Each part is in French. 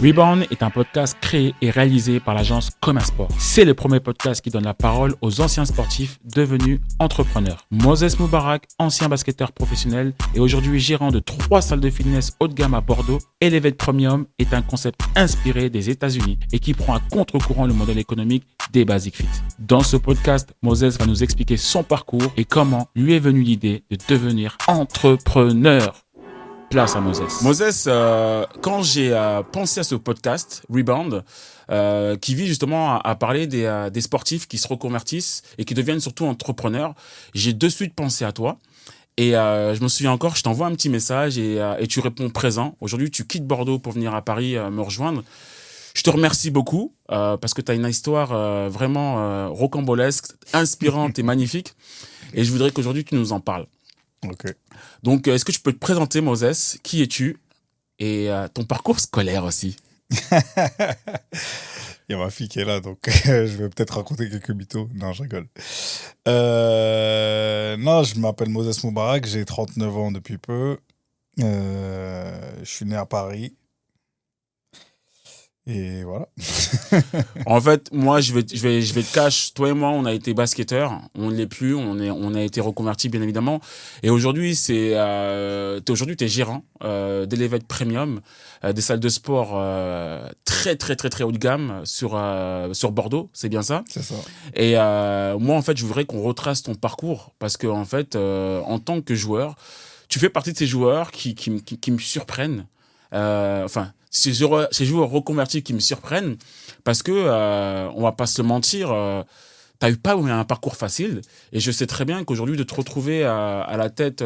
Rebound est un podcast créé et réalisé par l'agence Comasport. C'est le premier podcast qui donne la parole aux anciens sportifs devenus entrepreneurs. Moses Moubarak, ancien basketteur professionnel et aujourd'hui gérant de 3 salles de fitness haut de gamme à Bordeaux, Elevate Premium est un concept inspiré des États-Unis et qui prend à contre-courant le modèle économique des Basic Fit. Dans ce podcast, Moses va nous expliquer son parcours et comment lui est venue l'idée de devenir entrepreneur. Place à Moses. Moses, quand j'ai pensé à ce podcast, Rebound, qui vise justement à parler des sportifs qui se reconvertissent et qui deviennent surtout entrepreneurs, j'ai de suite pensé à toi. Et je me souviens encore, je t'envoie un petit message et tu réponds présent. Aujourd'hui, tu quittes Bordeaux pour venir à Paris me rejoindre. Je te remercie beaucoup parce que tu as une histoire vraiment rocambolesque, inspirante et magnifique. Et je voudrais qu'aujourd'hui, tu nous en parles. Ok. Donc, est-ce que tu peux te présenter, Moses? Qui es-tu? Et ton parcours scolaire aussi. Il y a ma fille qui est là, donc je vais peut-être raconter quelques mythos. Non, je rigole. Non, je m'appelle Moses Moubarak, j'ai 39 ans depuis peu. Je suis né à Paris. Et voilà. En fait, moi, je vais te cacher. Toi et moi, on a été basketteurs. On ne l'est plus. On a été reconvertis, bien évidemment. Et aujourd'hui, t'es gérant d'Elevate Premium, des salles de sport très, très, très, très haut de gamme sur Bordeaux. C'est bien ça? C'est ça. Et moi, en fait, je voudrais qu'on retrace ton parcours parce que, en fait, en tant que joueur, tu fais partie de ces joueurs qui me surprennent. Ces joueurs reconvertis qui me surprennent parce que on va pas se le mentir, t'as eu pas eu un parcours facile et je sais très bien qu'aujourd'hui de te retrouver à la tête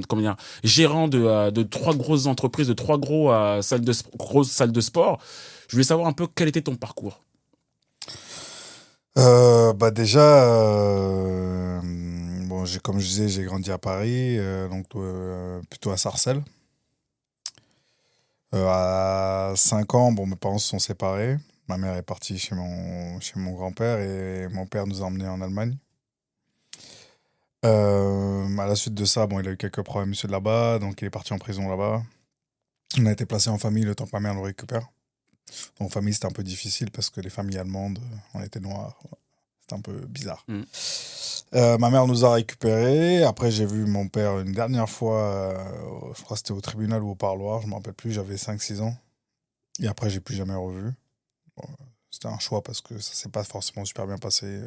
comment dire, gérant de 3 grosses entreprises, de 3 grosses salles de sport, je voulais savoir un peu quel était ton parcours. Déjà, bon, comme je disais, j'ai grandi à Paris, donc plutôt à Sarcelles. À 5 ans, bon, mes parents se sont séparés. Ma mère est partie chez mon grand-père et mon père nous a emmenés en Allemagne. À la suite de ça, bon, il a eu quelques problèmes monsieur de là-bas, donc il est parti en prison là-bas. On a été placés en famille le temps que ma mère nous récupère. Donc, en famille, c'était un peu difficile parce que les familles allemandes, on était noirs. C'était un peu bizarre. Mm. Ma mère nous a récupérés. Après, j'ai vu mon père une dernière fois, je crois que c'était au tribunal ou au parloir, je ne me rappelle plus, j'avais 5-6 ans. Et après, j'ai plus jamais revu. Bon, c'était un choix parce que ça s'est pas forcément super bien passé.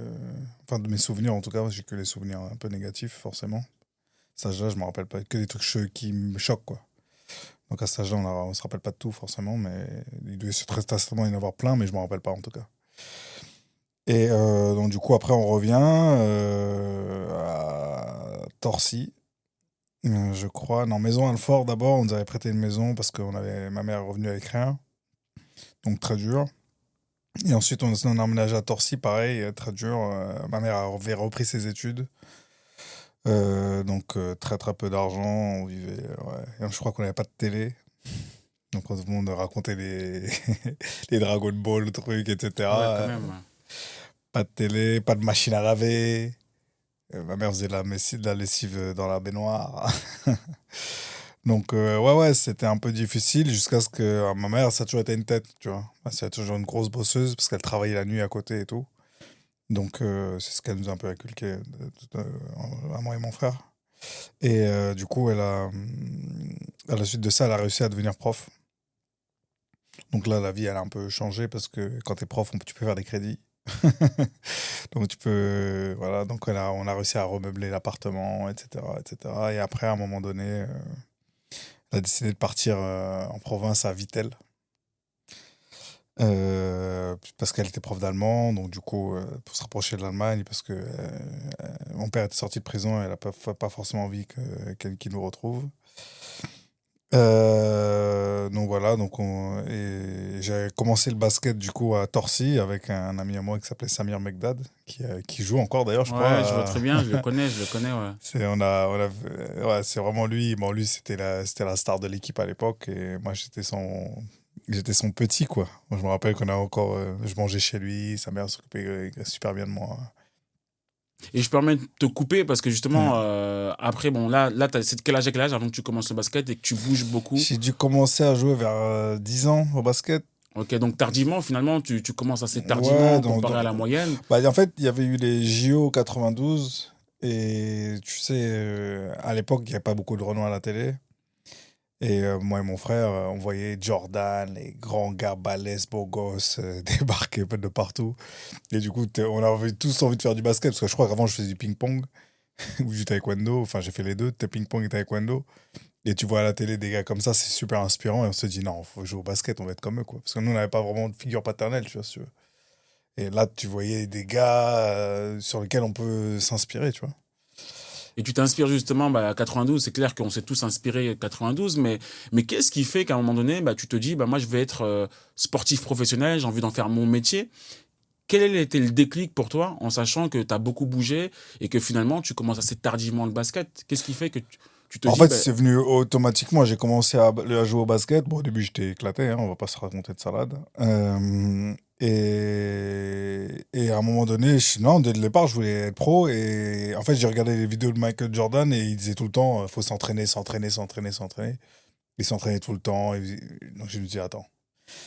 Enfin, de mes souvenirs, en tout cas, j'ai que les souvenirs un peu négatifs, forcément. À cet âge-là, je me rappelle pas que des trucs qui me choquent, quoi. Donc à cet âge-là, on se rappelle pas de tout, forcément, mais il devait très certainement y en avoir plein, mais je me rappelle pas, en tout cas. Et donc, du coup, après, on revient à Torcy, je crois. Non, Maison Alfort, d'abord, on nous avait prêté une maison parce que ma mère est revenue avec rien. Donc, très dur. Et ensuite, on a emménagé à Torcy, pareil, très dur. Ma mère avait repris ses études. Donc, très, très peu d'argent. On vivait, ouais. Et je crois qu'on n'avait pas de télé. Donc, tout le monde racontait les Dragon Ball, le truc, etc. Ouais, quand même. Pas de télé, pas de machine à laver. Ma mère faisait de la lessive dans la baignoire. Donc, ouais, c'était un peu difficile jusqu'à ce que ma mère, ça a toujours été une tête, tu vois. C'est toujours une grosse bosseuse parce qu'elle travaillait la nuit à côté et tout. Donc, c'est ce qu'elle nous a un peu inculqué à moi et mon frère. Et du coup, à la suite de ça, elle a réussi à devenir prof. Donc là, la vie, elle a un peu changé parce que quand t'es prof, tu peux faire des crédits. Donc voilà, donc on a réussi à remeubler l'appartement, etc., etc. Et après, à un moment donné, elle a décidé de partir en province à Vittel. Parce qu'elle était prof d'allemand, donc du coup, pour se rapprocher de l'Allemagne, parce que mon père était sorti de prison et elle n'a pas forcément envie qu'il nous retrouve. Donc voilà, et j'ai commencé le basket du coup à Torcy avec un ami à moi qui s'appelait Samir Megdad, qui joue encore d'ailleurs, je crois. Ouais, je vois très bien, je le connais, ouais. Ouais, c'est vraiment lui. Bon, lui c'était la star de l'équipe à l'époque et moi j'étais son petit quoi. Moi je me rappelle je mangeais chez lui, sa mère s'occupait super bien de moi. Et je permets de te couper parce que justement, Mm. après, bon, c'est de quel âge à quel âge avant que tu commences le basket et que tu bouges beaucoup? J'ai dû commencer à jouer vers 10 ans au basket. Ok, donc tardivement, finalement, tu commences assez Ouais, tardivement comparé à la moyenne. bah, en fait, il y avait eu les JO 92. Et tu sais, à l'époque, il n'y avait pas beaucoup de renom à la télé. Et moi et mon frère, on voyait Jordan, les grands gars balèzes, beaux gosses, débarquer de partout. Et du coup, on avait tous envie de faire du basket, parce que je crois qu'avant, je faisais du ping-pong ou du taekwondo. Enfin, j'ai fait les deux, ping-pong et taekwondo. Et tu vois à la télé des gars comme ça, c'est super inspirant. Et on se dit, non, faut jouer au basket, on va être comme eux, quoi. Parce que nous, on n'avait pas vraiment de figure paternelle, tu vois, si tu veux. Et là, tu voyais des gars sur lesquels on peut s'inspirer, tu vois. Et tu t'inspires justement à 92. C'est clair qu'on s'est tous inspirés 92, mais qu'est-ce qui fait qu'à un moment donné, tu te dis, moi, je vais être sportif professionnel, j'ai envie d'en faire mon métier. Quel a été le déclic pour toi, en sachant que tu as beaucoup bougé et que finalement, tu commences assez tardivement le basket? Qu'est-ce qui fait que tu te En dis, fait, c'est venu automatiquement. J'ai commencé à jouer au basket. Bon, au début, j'étais éclaté, hein, on va pas se raconter de salade. Et à un moment donné, non, dès le départ, je voulais être pro. Et en fait, j'ai regardé les vidéos de Michael Jordan et il disait tout le temps, faut s'entraîner, s'entraîner, s'entraîner, s'entraîner. Il s'entraînait tout le temps. Donc, je me dis, attends,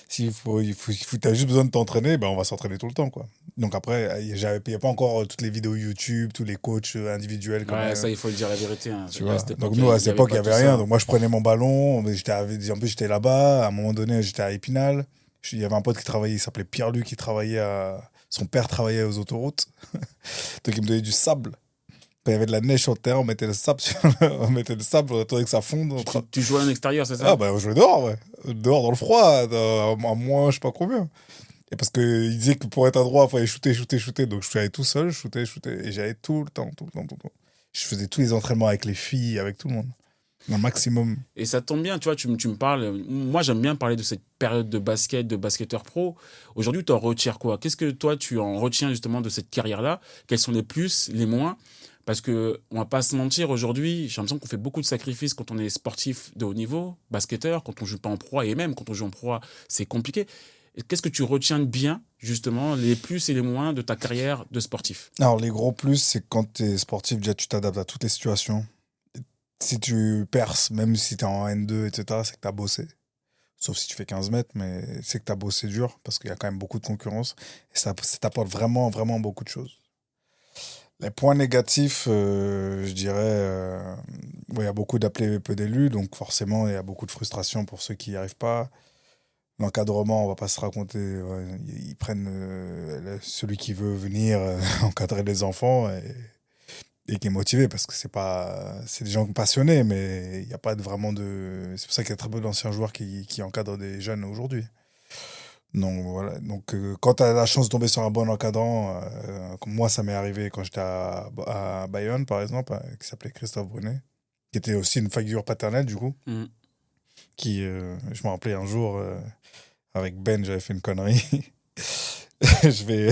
t'as juste besoin de t'entraîner, ben on va s'entraîner tout le temps, quoi. Donc après, il n'y avait pas encore toutes les vidéos YouTube, tous les coachs individuels comme ouais, ça, il faut le dire la vérité. Hein. tu À vois. cette époque, Donc nous, à il n'y cette avait époque, il pas n'y tout avait rien. ça. Donc moi, je prenais mon ballon, mais en plus, j'étais là-bas. À un moment donné, j'étais à Épinal. Il y avait un pote qui travaillait, il s'appelait Pierre-Luc, qui travaillait Son père travaillait aux autoroutes. Donc il me donnait du sable. Quand il y avait de la neige sur le terrain, on mettait le sable, on mettait le sable, on attendait que ça fonde. Tu jouais en extérieur, c'est Ah ça? bah on jouait dehors, ouais. Dehors dans le froid, à moins je sais pas combien. Et parce qu'il disait que pour être à droit, il fallait shooter, shooter, shooter. Donc je suis allé tout seul, shooter, shooter. Et j'allais tout le temps, tout le temps, tout le temps. Je faisais tous les entraînements avec les filles, avec tout le monde. Un maximum. Et ça tombe bien, tu vois, tu me parles. Moi, j'aime bien parler de cette période de basket, de basketteur pro. Aujourd'hui, tu en retires quoi? Qu'est-ce que toi, tu en retiens justement de cette carrière-là? Quels sont les plus, les moins? Parce que on va pas se mentir, aujourd'hui, j'ai l'impression qu'on fait beaucoup de sacrifices quand on est sportif de haut niveau, basketteur, quand on joue pas en pro, et même quand on joue en pro, c'est compliqué. Et qu'est-ce que tu retiens de bien, justement, les plus et les moins de ta carrière de sportif? Alors, les gros plus, c'est que quand tu es sportif, déjà, tu t'adaptes à toutes les situations. Si tu perces, même si tu es en N2, etc., c'est que tu as bossé. Sauf si tu fais 15 mètres, mais c'est que tu as bossé dur, parce qu'il y a quand même beaucoup de concurrence. Et ça t'apporte vraiment, vraiment beaucoup de choses. Les points négatifs, je dirais, il y a beaucoup d'appelés et peu d'élus, donc forcément, il y a beaucoup de frustration pour ceux qui n'y arrivent pas. L'encadrement, on va pas se raconter, ouais, ils prennent celui qui veut venir encadrer les enfants et qui est motivé, parce que c'est des gens passionnés, mais il n'y a pas vraiment de... C'est pour ça qu'il y a très peu d'anciens joueurs qui encadrent des jeunes aujourd'hui. Donc voilà. Donc quand tu as la chance de tomber sur un bon encadrant, comme moi ça m'est arrivé quand j'étais à Bayonne par exemple, qui s'appelait Christophe Brunet, qui était aussi une figure paternelle du coup, Mm. je me rappelais un jour avec Ben, j'avais fait une connerie. je vais,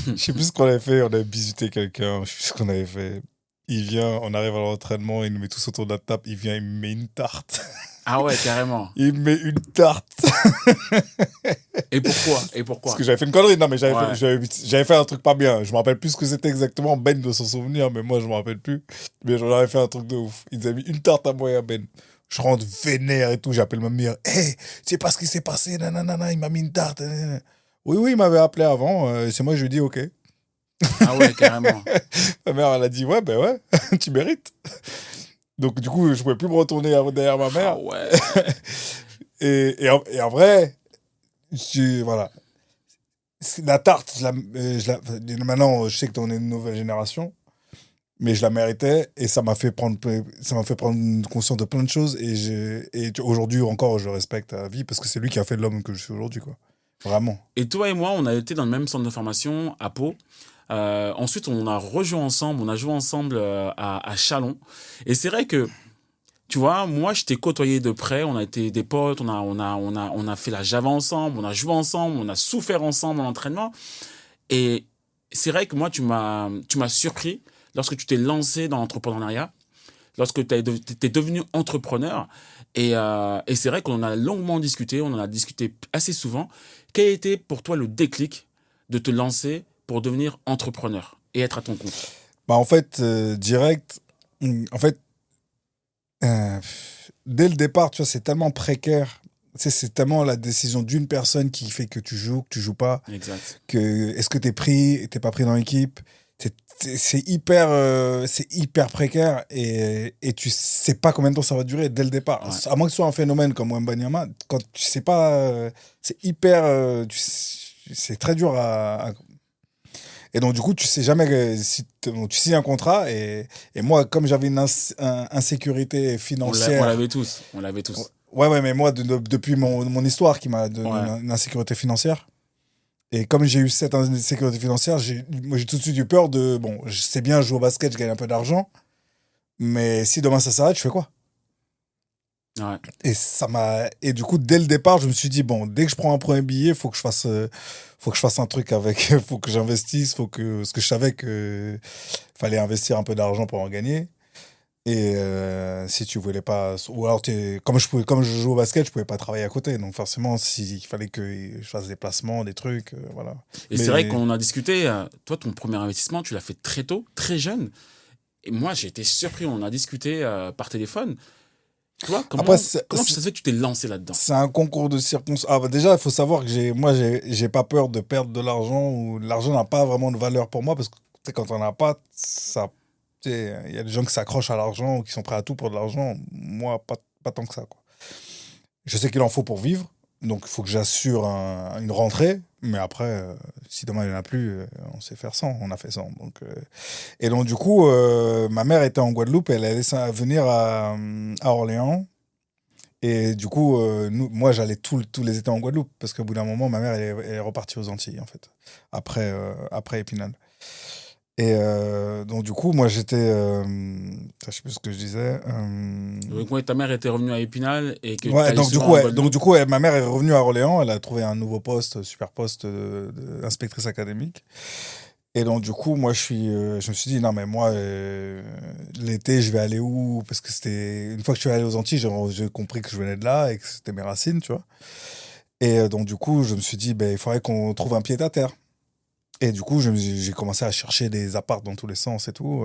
je sais plus ce qu'on avait fait, on avait bisuté quelqu'un, je sais plus ce qu'on avait fait. Il vient, on arrive à l'entraînement, il nous met tous autour de la table, il vient, il me met une tarte. Ah ouais, carrément. Il me met une tarte. Et pourquoi? Et Parce pourquoi? que j'avais fait une connerie. Non, mais Ouais. j'avais fait un truc pas bien. Je me rappelle plus ce que c'était exactement. Ben doit s'en souvenir, mais moi, je me rappelle plus. Mais j'en avais fait un truc de ouf. Ils avaient mis une tarte à moi et à Ben. Je rentre vénère et tout. J'appelle ma mère. Hé, tu sais pas ce qui s'est passé. Nanana, il m'a mis une tarte. Nanana. Oui, oui, il m'avait appelé avant. C'est moi, je lui ai dit OK. Ah ouais, carrément. Ma mère, elle a dit ouais, ben ouais, tu mérites. Donc, du coup, je pouvais plus me retourner derrière ma Ah mère. ouais. Et en vrai, voilà. La tarte, maintenant, je sais que on est une nouvelle génération, mais je la méritais et ça m'a fait prendre conscience de plein de choses aujourd'hui encore, je le respecte à la vie parce que c'est lui qui a fait de l'homme que je suis aujourd'hui, quoi. Vraiment. Et toi et moi, on a été dans le même centre de formation à Pau. Ensuite, on a rejoué ensemble, on a joué ensemble à Chalon. Et c'est vrai que, tu vois, moi, je t'ai côtoyé de près, on a été des potes, on a fait la Java ensemble, on a joué ensemble, on a souffert ensemble en entraînement. Et c'est vrai que moi, tu m'as surpris lorsque tu t'es lancé dans l'entrepreneuriat, lorsque tu es devenu entrepreneur. Et c'est vrai qu'on en a longuement discuté, on en a discuté assez souvent. Quel a été pour toi le déclic de te lancer pour devenir entrepreneur? et être à ton compte? Bah, en fait, direct, en fait, dès le départ, tu vois, c'est tellement précaire. Tu sais, c'est tellement la décision d'une personne qui fait que tu joues pas, Exact. que est-ce que t'es pris, t'es pas pris dans l'équipe. C'est hyper précaire et tu sais pas combien de temps ça va durer dès le départ. Ouais. À moins que ce soit un phénomène comme Wembanyama, quand tu sais pas, c'est hyper, c'est très dur et donc, du coup, tu sais jamais si tu signes un contrat. Et moi, comme j'avais une insécurité On financière. l'avait tous. On l'avait tous. Ouais, mais moi, depuis mon histoire qui m'a donné Ouais. une insécurité financière. Et comme j'ai eu cette insécurité financière, moi, j'ai tout de suite eu peur de. Bon, je sais bien jouer au basket, je gagne un peu d'argent. Mais si demain ça s'arrête, je fais quoi? Ouais. Et du coup, dès le départ, je me suis dit, bon, dès que je prends un premier billet, faut que je fasse un truc avec, faut que j'investisse, parce que je savais que fallait investir un peu d'argent pour en gagner. Et si tu voulais pas, ou alors comme je joue au basket, je pouvais pas travailler à côté. Donc forcément, il fallait que je fasse des placements, des trucs, voilà. Et c'est vrai qu'on en a discuté. Toi, ton premier investissement, tu l'as fait très tôt, très jeune. Et moi, j'ai été surpris. On en a discuté par téléphone. Toi, comment tu sais que tu t'es lancé là-dedans? C'est un concours de circonstances. Ah, bah déjà, il faut savoir que j'ai pas peur de perdre de l'argent, ou l'argent n'a pas vraiment de valeur pour moi, parce que tu sais, quand on n'a pas, il y a des gens qui s'accrochent à l'argent ou qui sont prêts à tout pour de l'argent. Moi, pas tant que ça, quoi. Je sais qu'il en faut pour vivre, donc il faut que j'assure une rentrée. Mais après, si demain il n'y en a plus, on sait faire sans. On a fait sans. Et donc, du coup, ma mère était en Guadeloupe, elle allait venir à Orléans. Et du coup, moi, j'allais tous les étés en Guadeloupe, parce qu'au bout d'un moment, ma mère, elle est repartie aux Antilles, en fait, après Épinal. Et donc, du coup, moi, j'étais. Je sais plus ce que je disais. Donc, ouais, ta mère était revenue à Épinal et que Ouais, t'allais donc souvent en Guadeloupe. du coup, ma mère est revenue à Orléans, elle a trouvé un nouveau poste, super poste d'inspectrice académique. Et donc, du coup, moi, je me suis dit, non, mais moi, l'été, je vais aller où? Parce que une fois que je suis allé aux Antilles, j'ai compris que je venais de là et que c'était mes racines, tu vois. Et donc, du coup, je me suis dit, ben, il faudrait qu'on trouve un pied-à-terre. Et du coup, j'ai commencé à chercher des apparts dans tous les sens et tout,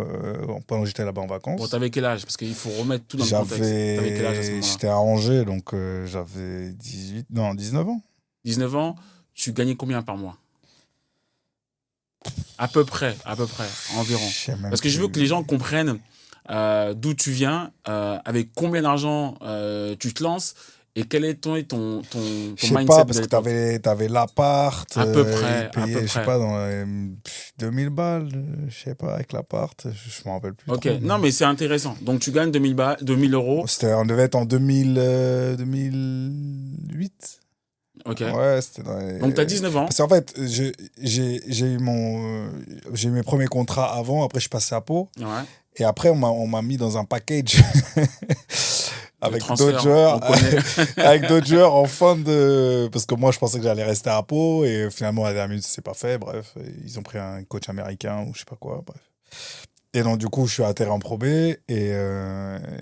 pendant que j'étais là-bas en vacances. Bon, t'avais quel âge? Parce qu'il faut remettre tout dans le contexte. T'avais quel âge à ce moment-là? J'étais à Angers, donc j'avais 19 ans. 19 ans, tu gagnais combien par mois? À peu près, environ. Parce que je veux que les gens comprennent d'où tu viens, avec combien d'argent tu te lances et quel est ton Je sais mindset pas, de parce que l'époque. t'avais l'appart. À peu près, ils à peu payaient, je sais près. pas, dans les 2000 balles, je sais pas, avec l'appart. Je m'en rappelle plus Ok, trop. non mais c'est intéressant. Donc tu gagnes 2000 euros. On devait être en 2008. Ok. Ouais, c'était dans les... Donc tu as 19 ans. Parce qu'en fait, j'ai eu mes premiers contrats avant, après je suis passé à Pau. Ouais. Et après, on m'a mis dans un package avec transfert, d'autres joueurs, on connaît. avec d'autres joueurs en fin de... Parce que moi, je pensais que j'allais rester à Pau, et finalement, à la dernière minute, c'est pas fait. Bref, ils ont pris un coach américain ou je sais pas quoi. Bref. Et donc, du coup, je suis atterri en Pro B, et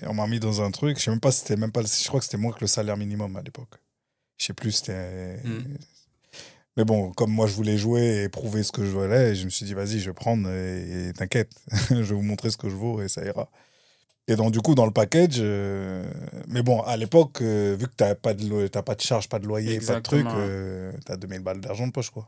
on m'a mis dans un truc. Je sais même pas, je crois que c'était moins que le salaire minimum à l'époque. Je sais plus, c'était... Mais bon, comme moi, je voulais jouer et prouver ce que je voulais, je me suis dit, vas-y, je vais prendre et t'inquiète, je vais vous montrer ce que je vaux et ça ira. Et donc, du coup, dans le package, mais bon, à l'époque, vu que t'as pas de charge, pas de loyer, Exactement. pas de truc, t'as 2000 balles d'argent de poche, quoi.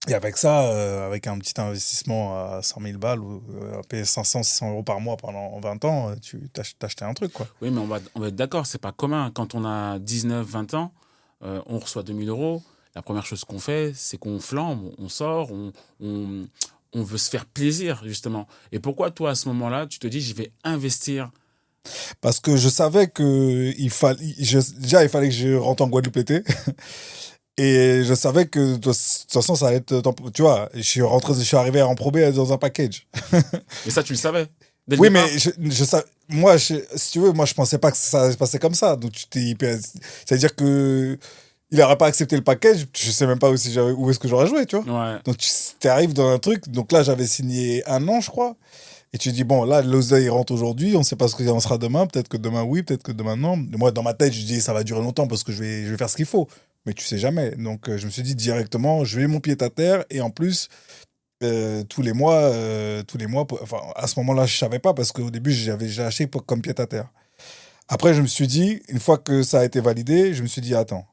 Et avec ça, avec un petit investissement à 100 000 balles, ou payer 500, 600 euros par mois pendant 20 ans, tu t'achetais un truc, quoi. Oui, mais on va être d'accord, c'est pas commun. Quand on a 19, 20 ans, on reçoit 2000 euros. La première chose qu'on fait, c'est qu'on flambe, on sort, on veut se faire plaisir, justement. Et pourquoi, toi, à ce moment-là, tu te dis, je vais investir? Parce que je savais que déjà, il fallait que je rentre en Guadeloupe l'été. Et je savais que de toute façon, ça allait être... Tu vois, je suis arrivé en Pro B dans un package. Mais ça, tu le savais dès le Oui, départ. mais moi, si tu veux, moi, je pensais pas que ça allait se passer comme ça. Donc, tu t'es hyper... C'est-à-dire que il n'aurait pas accepté le package, je sais même pas où est-ce que j'aurais joué, tu vois. Ouais. Donc, tu arrives dans un truc. Donc là, j'avais signé 1 an, je crois. Et tu dis, bon, là, l'oseille rentre aujourd'hui, on sait pas ce qu'il en sera demain. Peut-être que demain, oui, peut-être que demain, non. Moi, dans ma tête, je dis, ça va durer longtemps parce que je vais faire ce qu'il faut. Mais tu sais jamais. Donc, je me suis dit directement, je vais mon pied à terre. Et en plus, tous les mois. Enfin, à ce moment-là, je savais pas parce qu'au début, j'ai acheté comme pied à terre. Après, je me suis dit, une fois que ça a été validé, je me suis dit, attends,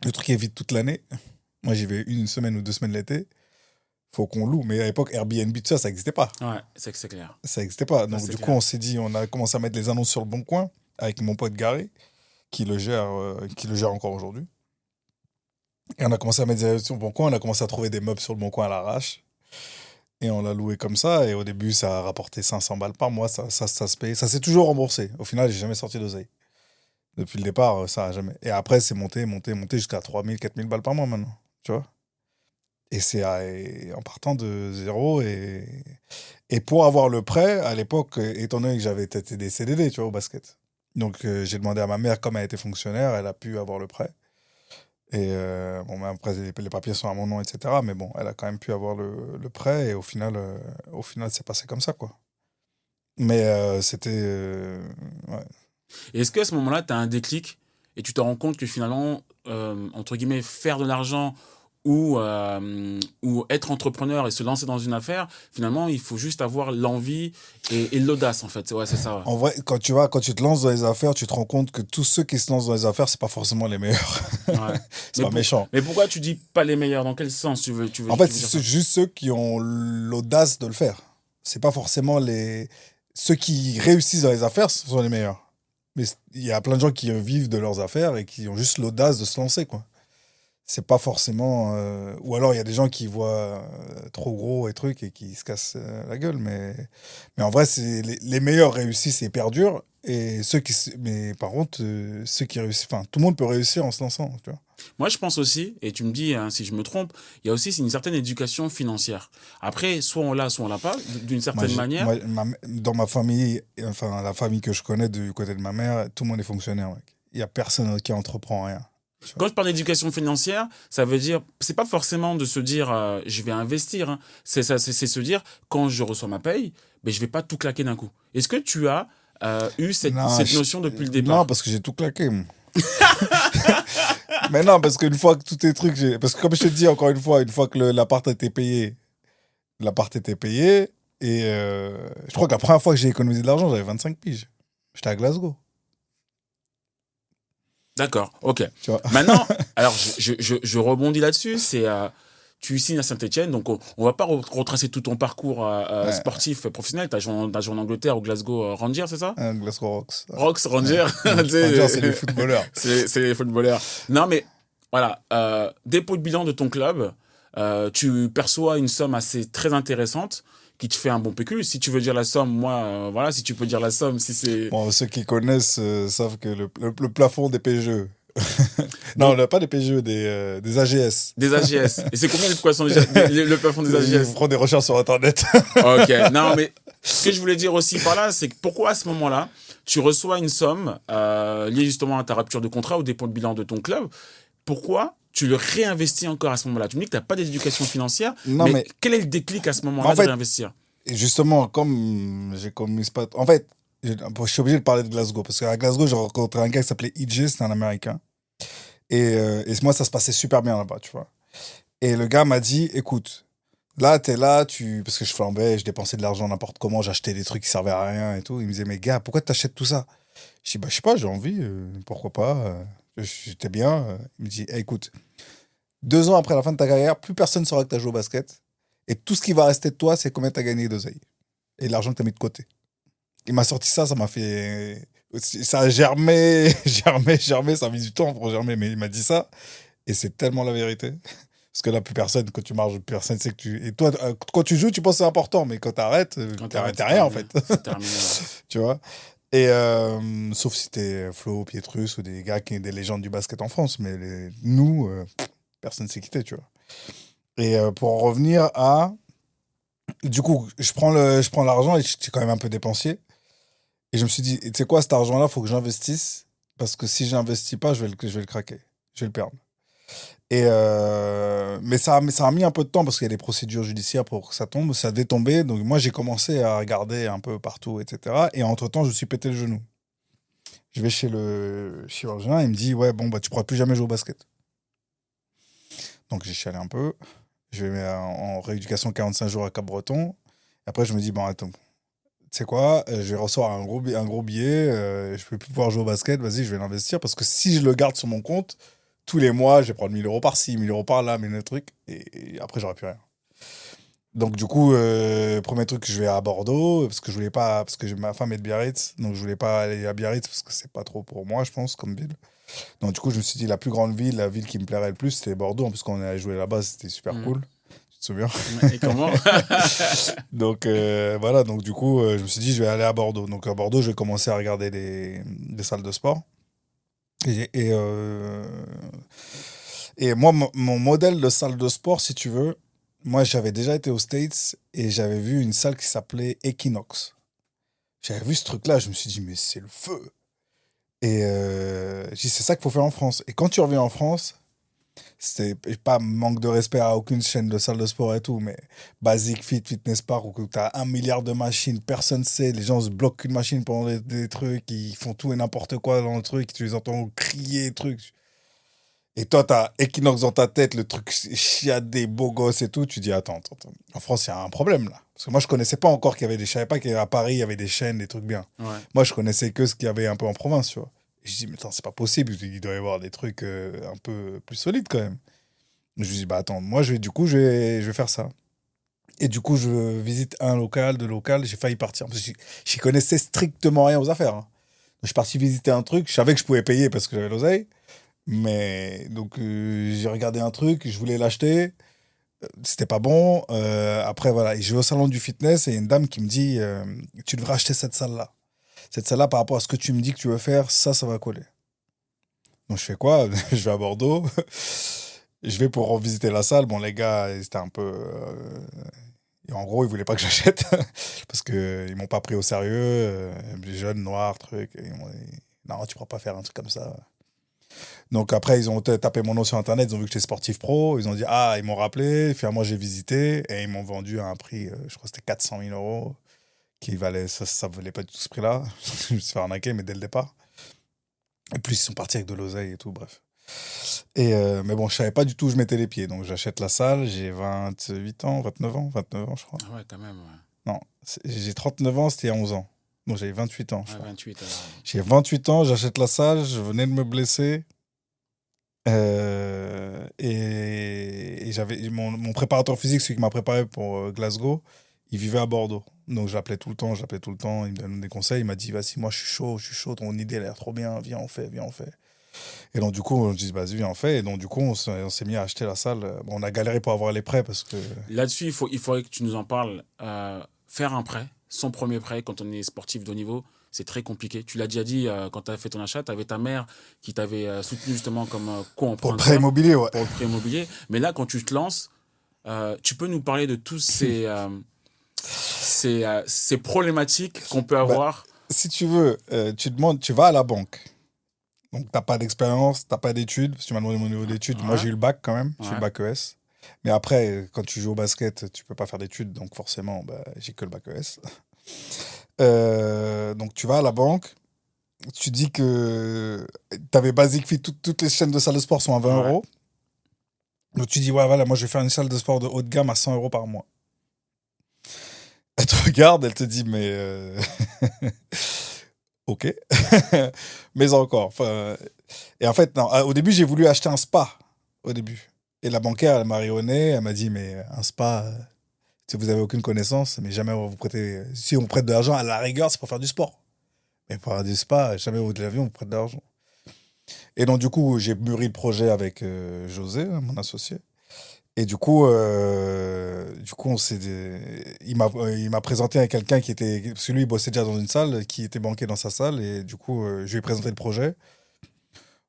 le truc est vide toute l'année. Moi, j'y vais 1 semaine ou 2 semaines l'été. Faut qu'on loue. Mais à l'époque, Airbnb, tout ça, ça n'existait pas. Ouais, c'est clair. Ça n'existait pas. Ça, Donc, c'est du coup, clair. on s'est dit, on a commencé à mettre les annonces sur le Bon Coin avec mon pote Gary, qui le gère encore aujourd'hui. Et on a commencé à mettre des annonces sur le Bon Coin. On a commencé à trouver des meubles sur le Bon Coin à l'arrache. Et on l'a loué comme ça. Et au début, ça a rapporté 500 balles par mois. Ça se paye. Ça s'est toujours remboursé. Au final, j'ai jamais sorti d'oseille. Depuis le départ, ça a jamais. Et après, c'est monté jusqu'à 3000, 4000 balles par mois maintenant. Tu vois? Et c'est en partant de zéro. Et pour avoir le prêt, à l'époque, étant donné que j'avais été des CDD, tu vois, au basket. Donc, j'ai demandé à ma mère, comme elle était fonctionnaire, elle a pu avoir le prêt. Et bon, mais après, les papiers sont à mon nom, etc. Mais bon, elle a quand même pu avoir le prêt. Et au final, c'est passé comme ça, quoi. Mais c'était. Ouais. Et est-ce qu'à ce moment-là, tu as un déclic et tu te rends compte que finalement, entre guillemets, faire de l'argent ou être entrepreneur et se lancer dans une affaire, finalement, il faut juste avoir l'envie et l'audace, en fait. Ouais, c'est ça. Ouais. En vrai, quand tu te lances dans les affaires, tu te rends compte que tous ceux qui se lancent dans les affaires, c'est pas forcément les meilleurs. Ouais. C'est pas méchant. Mais pourquoi tu dis pas les meilleurs? Dans quel sens En fait, tu veux dire c'est ça? juste ceux qui ont l'audace de le faire. C'est pas forcément ceux qui réussissent dans les affaires, ce sont les meilleurs. Mais il y a plein de gens qui vivent de leurs affaires et qui ont juste l'audace de se lancer, quoi. C'est pas forcément. Ou alors il y a des gens qui voient trop gros et trucs et qui se cassent la gueule. Mais en vrai, les meilleurs réussissent et perdurent. Et mais par contre, ceux qui réussissent. Enfin, tout le monde peut réussir en se lançant, tu vois. Moi, je pense aussi, et tu me dis hein, si je me trompe, il y a aussi une certaine éducation financière. Après, soit on l'a, soit on l'a pas, d'une certaine manière. Dans ma famille, enfin, la famille que je connais du côté de ma mère, tout le monde est fonctionnaire, mec. Il y a personne qui entreprend rien. Quand je parle d'éducation financière, ça veut dire, c'est pas forcément de se dire je vais investir, hein. C'est se dire quand je reçois ma paye, ben, je vais pas tout claquer d'un coup. Est-ce que tu as eu Non, cette notion depuis le non, départ? parce que j'ai tout claqué, moi. Mais non, parce qu'une fois que tous tes trucs, parce que comme je te dis encore une fois que l'appart était payé, et je crois que la première fois que j'ai économisé de l'argent, j'avais 25 piges. J'étais à Glasgow, D'accord, ok. tu vois. Maintenant, alors je rebondis là-dessus, tu signes à Saint-Etienne, donc on va pas retracer tout ton parcours Ouais, sportif professionnel. T'as joué en Angleterre au Glasgow Rangers, c'est ça? Glasgow Rocks. Rocks, Ouais. Rangers, tu Rangers, c'est les sais, footballeurs. c'est les footballeurs. Non mais voilà, dépôt de bilan de ton club, tu perçois une somme assez très intéressante qui te fait un bon pécule. Si tu veux dire la somme, moi, voilà, si tu peux dire la somme, si c'est... Bon, ceux qui connaissent savent que le plafond des PGE. Non, Donc, pas des PGE, des AGS. des AGS. Et c'est combien de poissons le plafond des Il AGS? prend des recherches sur Internet. Ok, non, mais ce que je voulais dire aussi par là, c'est que pourquoi à ce moment-là, tu reçois une somme liée justement à ta rupture de contrat ou dépôt de bilan de ton club, pourquoi tu le réinvestis encore à ce moment-là? Tu me dis que tu n'as pas d'éducation financière, Non, mais mais quel est le déclic à ce moment-là en de fait, réinvestir? justement, comme j'ai commis pas. En fait, je suis obligé de parler de Glasgow. Parce qu'à Glasgow, j'ai rencontré un gars qui s'appelait EJ, c'était un Américain. Et moi, ça se passait super bien là-bas, tu vois. Et le gars m'a dit, écoute, là, t'es là, parce que je flambais, je dépensais de l'argent n'importe comment, j'achetais des trucs qui servaient à rien et tout. Il me disait, mais gars, pourquoi t'achètes tout ça? Je dis, bah, je sais pas, j'ai envie, pourquoi pas. J'étais bien. Il me dit, eh, écoute, 2 ans après la fin de ta carrière, plus personne saura que t'as joué au basket. Et tout ce qui va rester de toi, c'est combien t'as gagné d'oseille. Et l'argent que t'as mis de côté. Il m'a sorti ça, ça m'a fait. Ça a germé, germé, ça a mis du temps pour germer, mais il m'a dit ça. Et c'est tellement la vérité. Parce que là, plus personne, quand tu marches, plus personne sait que tu. Et toi, quand tu joues, tu penses que c'est important, mais quand t'arrêtes, Quand t'arrêtes c'est rien en terminé. fait. C'est terminé. Ouais. Tu vois. Et sauf si t'es Flo, Pietrus ou des gars qui sont des légendes du basket en France, mais nous, personne ne s'est quitté, tu vois. Et pour en revenir à. Du coup, je prends l'argent et je suis quand même un peu dépensier. Et je me suis dit, tu sais quoi, cet argent-là, faut que j'investisse. Parce que si j'investis pas, je vais le craquer. Je vais le perdre. Et mais ça a mis un peu de temps parce qu'il y a des procédures judiciaires pour que ça tombe. Ça devait tomber. Donc moi, j'ai commencé à regarder un peu partout, etc. Et entre-temps, je me suis pété le genou. Je vais chez le chirurgien. Il me dit, ouais, bon, bah, tu pourras plus jamais jouer au basket. Donc j'ai chialé un peu. Je vais en rééducation 45 jours à Cap-Breton. Après, je me dis, bon, attends, tu sais quoi, je vais recevoir un gros billet, je peux plus pouvoir jouer au basket, vas-y, je vais l'investir parce que si je le garde sur mon compte, tous les mois, je vais prendre 1000 € par-ci, 1000 € par-là, mais le truc, et après, j'aurai plus rien. Donc, du coup, premier truc, je vais à Bordeaux, parce que je voulais pas, parce que ma femme est de Biarritz, donc je voulais pas aller à Biarritz parce que c'est pas trop pour moi, je pense, comme ville. Donc, du coup, je me suis dit, la plus grande ville, la ville qui me plairait le plus, c'était Bordeaux, en plus, quand on allait jouer là-bas, c'était super Mhm. cool. Tu te souviens? Et comment? Donc voilà, donc du coup, je me suis dit, je vais aller à Bordeaux. Donc à Bordeaux, je vais commencer à regarder des salles de sport. Et, et, euh, et moi, mon modèle de salle de sport, si tu veux, moi, j'avais déjà été aux States et j'avais vu une salle qui s'appelait Equinox. J'avais vu ce truc-là, je me suis dit, mais c'est le feu. Et j'ai dit, c'est ça qu'il faut faire en France. Et quand tu reviens en France, c'est pas manque de respect à aucune chaîne de salle de sport et tout, mais Basic Fit, Fitness Park, où tu as 1 milliard de machines, personne ne sait, les gens se bloquent une machine pendant des trucs, ils font tout et n'importe quoi dans le truc, tu les entends crier, trucs. Et toi, tu as Equinox dans ta tête, le truc chiadé, beau gosse et tout, tu dis, attends. En France, il y a un problème là. Parce que moi, je connaissais pas encore qu'il y avait je savais pas qu'à Paris, il y avait des chaînes, des trucs bien. Ouais. Moi, je connaissais que ce qu'il y avait un peu en province, tu vois. Et je dis, mais attends, c'est pas possible, il doit y avoir des trucs un peu plus solides quand même. Je me dis, bah attends, moi, je vais faire ça. Et du coup, je visite un local, deux locales, j'ai failli partir. Parce que j'y connaissais strictement rien aux affaires. Hein. Je suis parti visiter un truc, je savais que je pouvais payer parce que j'avais l'oseille. Mais donc, j'ai regardé un truc, je voulais l'acheter, c'était pas bon. Après, voilà, et je vais au salon du fitness et il y a une dame qui me dit, tu devrais acheter cette salle-là. Cette salle-là, par rapport à ce que tu me dis que tu veux faire, ça va coller. Donc, je fais quoi? Je vais à Bordeaux. Je vais pour revisiter la salle. Bon, les gars, ils étaient un peu. Et en gros, ils voulaient pas que j'achète parce qu'ils m'ont pas pris au sérieux. Jeune, noir, truc. Et ils m'ont dit, non, tu pourras pas faire un truc comme ça. Donc après, ils ont tapé mon nom sur Internet. Ils ont vu que j'étais sportif pro. Ils ont dit, ah, ils m'ont rappelé. Finalement, j'ai visité et ils m'ont vendu à un prix, je crois que c'était 400 000 €, qui valait. Ça valait pas du tout ce prix-là. Je me suis fait arnaquer, mais dès le départ. Et plus, ils sont partis avec de l'oseille et tout, bref. Mais bon, je savais pas du tout où je mettais les pieds. Donc j'achète la salle, j'ai 28 ans, 29 ans, je crois. Ah ouais, quand même. Ouais. Non, j'ai 39 ans, c'était il y a 11 ans. Donc j'avais 28 ans, je Ouais, crois. 28. J'ai 28 ans, j'achète la salle, je venais de me blesser. Et j'avais mon préparateur physique, celui qui m'a préparé pour Glasgow, il vivait à Bordeaux. Donc j'appelais tout le temps, il me donnait des conseils, il m'a dit, vas-y, moi je suis chaud, ton idée elle a l'air trop bien, viens, on fait. Et donc, du coup, on se dit, vas-y, viens, on fait. Et donc, du coup, on s'est mis à acheter la salle. Bon, on a galéré pour avoir les prêts parce que. Là-dessus, il faudrait que tu nous en parles. Faire un prêt, son premier prêt, quand on est sportif de haut niveau, c'est très compliqué. Tu l'as déjà dit, quand tu as fait ton achat, tu avais ta mère qui t'avait soutenu justement comme Pour le co-emprunteur prêt immobilier, ouais. pour le prêt immobilier. Mais là, quand tu te lances, tu peux nous parler de tous ces problématiques qu'on peut Bah, avoir. si tu veux, tu vas à la banque. Donc, t'as pas d'expérience, t'as pas d'études. Parce que tu m'as demandé mon niveau d'études. Moi, Ouais. j'ai eu le bac quand même. J'ai eu Ouais. le bac ES. Mais après, quand tu joues au basket, tu peux pas faire d'études. Donc, forcément, bah, j'ai que le bac ES. Donc, tu vas à la banque. Tu dis que t'avais Basic Fit, toutes les chaînes de salles de sport sont à 20 Ouais. euros. Donc tu dis, ouais, voilà, moi je vais faire une salle de sport de haut de gamme à 100 € par mois. Elle te regarde, elle te dit, mais ok. Mais encore. Et en fait, non, au début, j'ai voulu acheter un spa. Au début. Et la bancaire, elle m'a rayonné, elle m'a dit, mais un spa, si vous avez aucune connaissance, mais jamais on va vous prêter. Si on prête de l'argent, à la rigueur, c'est pour faire du sport. Mais pour faire du spa, jamais au bout de l'avion, on vous prête de l'argent. Et donc, du coup, j'ai mûri le projet avec José, mon associé. Et du coup, il m'a présenté à quelqu'un qui était, parce que lui, il bossait déjà dans une salle, qui était banqué dans sa salle, et du coup, je lui ai présenté le projet.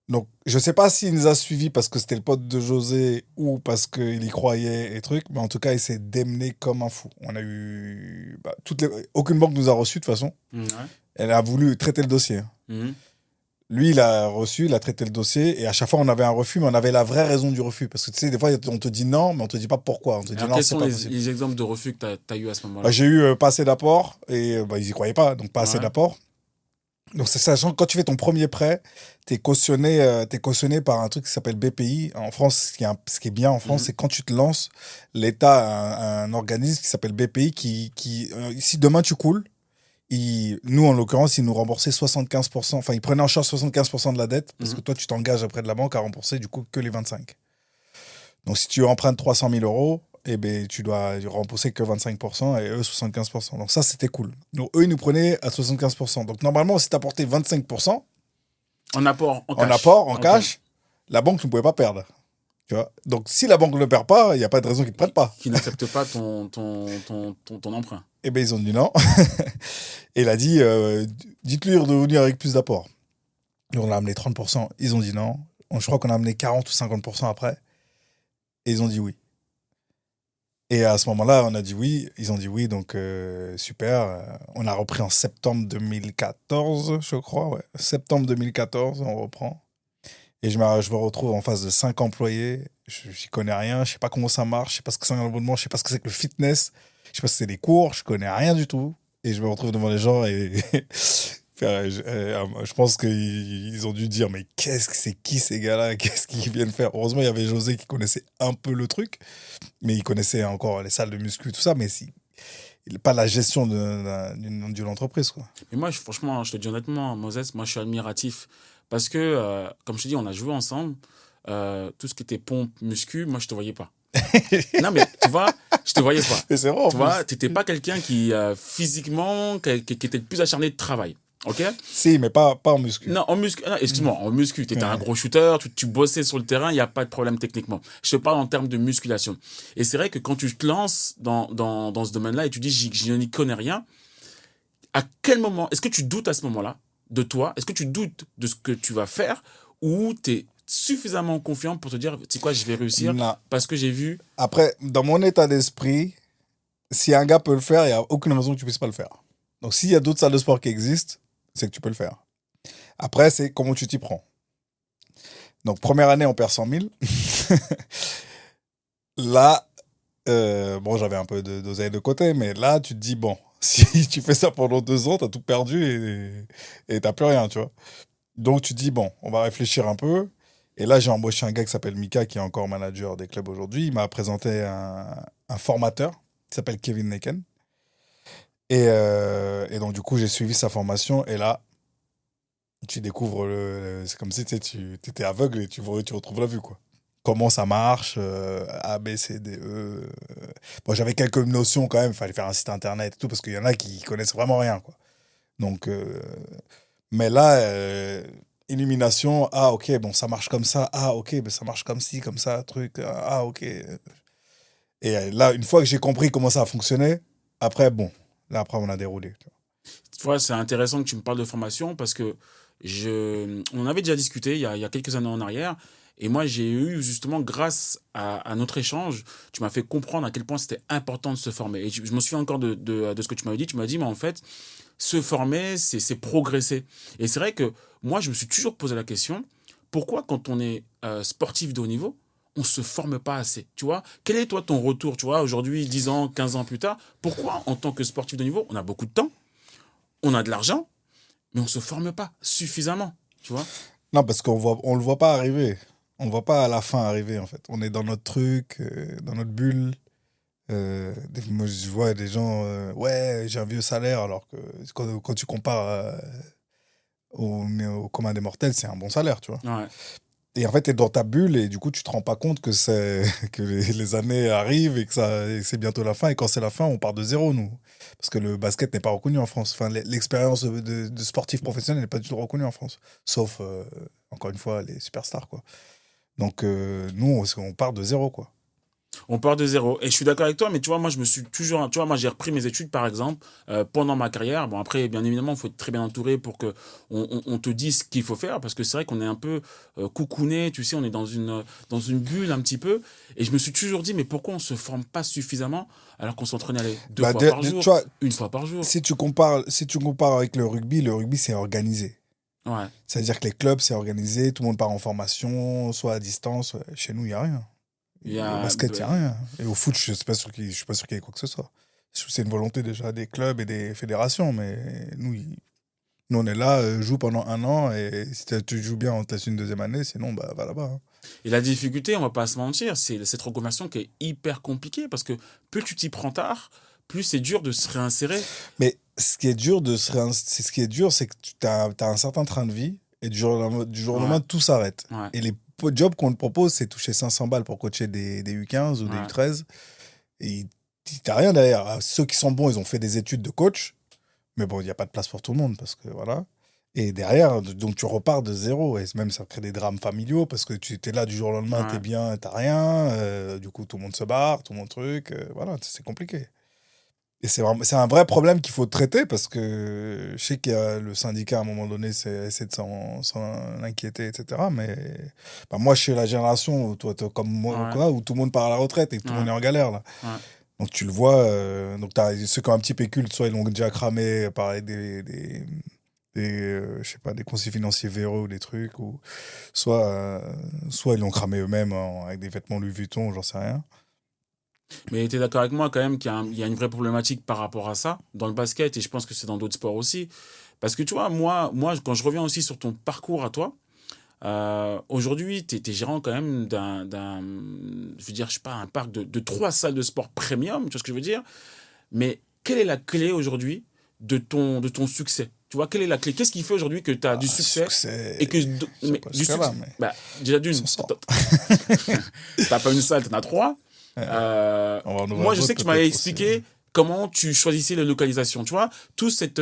Donc, je sais pas s'il nous a suivis parce que c'était le pote de José ou parce qu'il y croyait et trucs, mais en tout cas, il s'est démené comme un fou. On a eu, aucune banque nous a reçus de toute façon. Ouais. Elle a voulu traiter le dossier. Mhm. Lui, il a reçu, il a traité le dossier, et à chaque fois, on avait un refus, mais on avait la vraie raison du refus. Parce que tu sais, des fois, on te dit non, mais on te dit pas pourquoi. On te dit Alors, non, quels c'est sont pas les, possible. les exemples de refus que tu as eu à ce moment-là? J'ai eu pas assez d'apport, et ils y croyaient pas, donc pas assez Ouais. d'apport. Donc, c'est sachant que quand tu fais ton premier prêt, t'es cautionné par un truc qui s'appelle BPI. En France, ce qui est bien en France, Mhm. c'est quand tu te lances, l'État a un organisme qui s'appelle BPI si demain tu coules, nous, en l'occurrence, ils nous remboursaient 75%. Enfin, ils prenaient en charge 75% de la dette parce que Mhm. toi, tu t'engages auprès de la banque à rembourser du coup que les 25. Donc, si tu empruntes 300 000 euros, eh ben, tu dois rembourser que 25% et eux 75%. Donc, ça, c'était cool. Donc, eux, ils nous prenaient à 75%. Donc, normalement, si tu apportais 25% En apport, en en cash. apport, en Ok. cash, la banque ne pouvait pas perdre. Tu vois. Donc, si la banque ne perd pas, il n'y a pas de raison qu'ils ne te prennent pas. Qui n'accepte pas ton emprunt. Eh bien, ils ont dit non. Et il a dit dites-lui de revenir avec plus d'apport. Et on a amené 30%. Ils ont dit non. Je crois qu'on a amené 40 ou 50% après. Et ils ont dit oui. Et à ce moment-là, on a dit oui. Ils ont dit oui, donc super. On a repris en septembre 2014, je crois. Ouais. Septembre 2014, on reprend. Et je me retrouve en face de 5 employés. Je n'y connais rien. Je sais pas comment ça marche. Je sais pas ce que c'est un abonnement. Je sais pas ce que c'est que le fitness. Je sais pas si c'est des cours. Je connais rien du tout. Et je me retrouve devant les gens et je pense qu'ils ont dû dire mais qu'est-ce que c'est qui ces gars-là? Qu'est-ce qu'ils viennent faire? Heureusement, il y avait José qui connaissait un peu le truc, mais il connaissait encore les salles de muscu, tout ça, mais pas la gestion d'une entreprise, quoi. Mais moi, franchement, je te dis honnêtement, Moses, moi, je suis admiratif. Parce que, comme je te dis, on a joué ensemble. Tout ce qui était pompe, muscu, moi, je te voyais pas. Non, mais tu vois, je te voyais pas. Et c'est vrai en Tu vois, plus. t'étais pas quelqu'un qui, physiquement, qui était le plus acharné de travail. Ok? Si, mais pas en muscu. Non, en muscu, non, excuse-moi, en muscu, tu étais un Ouais. gros shooter, tu bossais sur le terrain, il n'y a pas de problème techniquement. Je te parle en termes de musculation. Et c'est vrai que quand tu te lances dans ce domaine-là et tu dis, je n'y connais rien, à quel moment, est-ce que tu doutes à ce moment-là de toi? Est-ce que tu doutes de ce que tu vas faire? Ou tu es suffisamment confiant pour te dire, tu sais quoi, je vais réussir Non. parce que j'ai vu. Après, dans mon état d'esprit, si un gars peut le faire, il n'y a aucune raison que tu puisses pas le faire. Donc, s'il y a d'autres salles de sport qui existent, c'est que tu peux le faire. Après, c'est comment tu t'y prends. Donc, première année, on perd 100 000. Là, bon, j'avais un peu d'oseille de côté, mais là, tu te dis, bon, si tu fais ça pendant 2 ans, t'as tout perdu et t'as plus rien, tu vois. Donc, tu te dis, bon, on va réfléchir un peu. Et là, j'ai embauché un gars qui s'appelle Mika, qui est encore manager des clubs aujourd'hui. Il m'a présenté un formateur qui s'appelle Kevin Neken. Et donc, du coup, j'ai suivi sa formation. Et là, tu découvres c'est comme si tu étais aveugle et tu retrouves la vue, quoi. Comment ça marche, A, B, C, D, E. Bon, j'avais quelques notions quand même, il fallait faire un site internet et tout, parce qu'il y en a qui connaissent vraiment rien, quoi. Donc, mais là, illumination, ah, ok, bon, ça marche comme ça, ah, ok, ben, ça marche comme ci, comme ça, truc, ah, ok. Et là, une fois que j'ai compris comment ça a fonctionné, après, bon, là, après, on a déroulé. Tu vois, c'est intéressant que tu me parles de formation parce que on en avait déjà discuté il y a quelques années en arrière. Et moi, j'ai eu justement, grâce à notre échange, tu m'as fait comprendre à quel point c'était important de se former. Et je me souviens encore de ce que tu m'avais dit. Tu m'as dit, mais en fait, se former, c'est progresser. Et c'est vrai que moi, je me suis toujours posé la question, pourquoi quand on est sportif de haut niveau, on ne se forme pas assez? Tu vois, quel est toi ton retour? Tu vois, aujourd'hui, 10 ans, 15 ans plus tard, pourquoi en tant que sportif de haut niveau, on a beaucoup de temps, on a de l'argent, mais on ne se forme pas suffisamment? Tu vois? Non, parce on le voit pas arriver. On le voit pas à la fin arriver, en fait. On est dans notre truc, dans notre bulle. Moi, je vois des gens, ouais, j'ai un vieux salaire, alors que quand tu compares au commun des mortels, c'est un bon salaire, tu vois. Ouais. Et en fait, tu es dans ta bulle et du coup, tu te rends pas compte que que les années arrivent et et que c'est bientôt la fin. Et quand c'est la fin, on part de zéro, nous. Parce que le basket n'est pas reconnu en France. Enfin, l'expérience de sportif professionnel n'est pas du tout reconnue en France. Sauf, encore une fois, les superstars, quoi. Donc, nous, on part de zéro, quoi. On part de zéro. Et je suis d'accord avec toi, mais tu vois, moi, je me suis toujours. Tu vois, moi, j'ai repris mes études, par exemple, pendant ma carrière. Bon, après, bien évidemment, il faut être très bien entouré pour que on te dise ce qu'il faut faire, parce que c'est vrai qu'on est un peu coucouné, tu sais, on est dans une bulle un petit peu. Et je me suis toujours dit, mais pourquoi on se forme pas suffisamment alors qu'on s'entraînait allez, deux Bah, fois par tu jour, vois, une fois par jour? si tu compares avec le rugby, c'est organisé. Ouais. C'est-à-dire que les clubs, c'est organisé, tout le monde part en formation, soit à distance. Chez nous, il n'y a rien. Il y Et au a. basket, il n'y a rien. Et au foot, je ne suis pas sûr qu'il y ait quoi que ce soit. C'est une volonté déjà des clubs et des fédérations, mais nous, Nous, on est là, joue pendant 1 an, et si tu joues bien, on te laisse une deuxième année, sinon, bah, va là-bas. Hein. Et la difficulté, on va pas se mentir, c'est cette reconversion qui est hyper compliquée parce que plus tu t'y prends tard, plus c'est dur de se réinsérer. Mais ce qui est dur, ce qui est dur, c'est que tu as un certain train de vie, et du jour au Ouais, lendemain, tout s'arrête. ouais, Et les jobs qu'on te propose, c'est toucher 500 balles pour coacher des U15 ou des ouais, U13, et t'as rien derrière. Ah, ceux qui sont bons, ils ont fait des études de coach, mais bon, il n'y a pas de place pour tout le monde, parce que voilà. Et derrière, donc tu repars de zéro, et même ça crée des drames familiaux, parce que tu es là du jour au lendemain, t'es ouais. bien, t'as rien, du coup tout le monde se barre, tout le monde truc, voilà, c'est compliqué. Et c'est un vrai problème qu'il faut traiter, parce que je sais qu'il y a le syndicat à un moment donné, c'est essayer de s'en inquiéter, etc. Mais bah, moi, je suis la génération, où, toi, comme moi, Ouais, quoi, où tout le monde part à la retraite et tout le monde ouais, est en galère là. ouais. Donc tu le vois, donc t'as ceux qui ont un petit pécule, soit ils l'ont déjà cramé par je sais pas, des conseils financiers véreux ou des trucs, ou soit ils l'ont cramé eux-mêmes avec des vêtements Louis Vuitton, j'en sais rien. Mais tu es d'accord avec moi quand même qu'il y a une vraie problématique par rapport à ça dans le basket et je pense que c'est dans d'autres sports aussi. Parce que tu vois, moi quand je reviens aussi sur ton parcours à toi, aujourd'hui, tu es gérant quand même je veux dire, je sais pas, un parc de 3 salles de sport premium, tu vois ce que je veux dire? Mais quelle est la clé aujourd'hui de ton succès? Tu vois, quelle est la clé? Qu'est-ce qui fait aujourd'hui que tu as du Ah, succès et succès, que je sais mais pas du jusqu'à là, succès? mais Bah, déjà on d'une, s'en sort. t'as pas une salle, t'en as trois. Ouais. On va en ouvrir Moi, je sais d'autres que tu m'avais peut-être aussi. expliqué comment tu choisissais les localisations. Tu vois, toute cette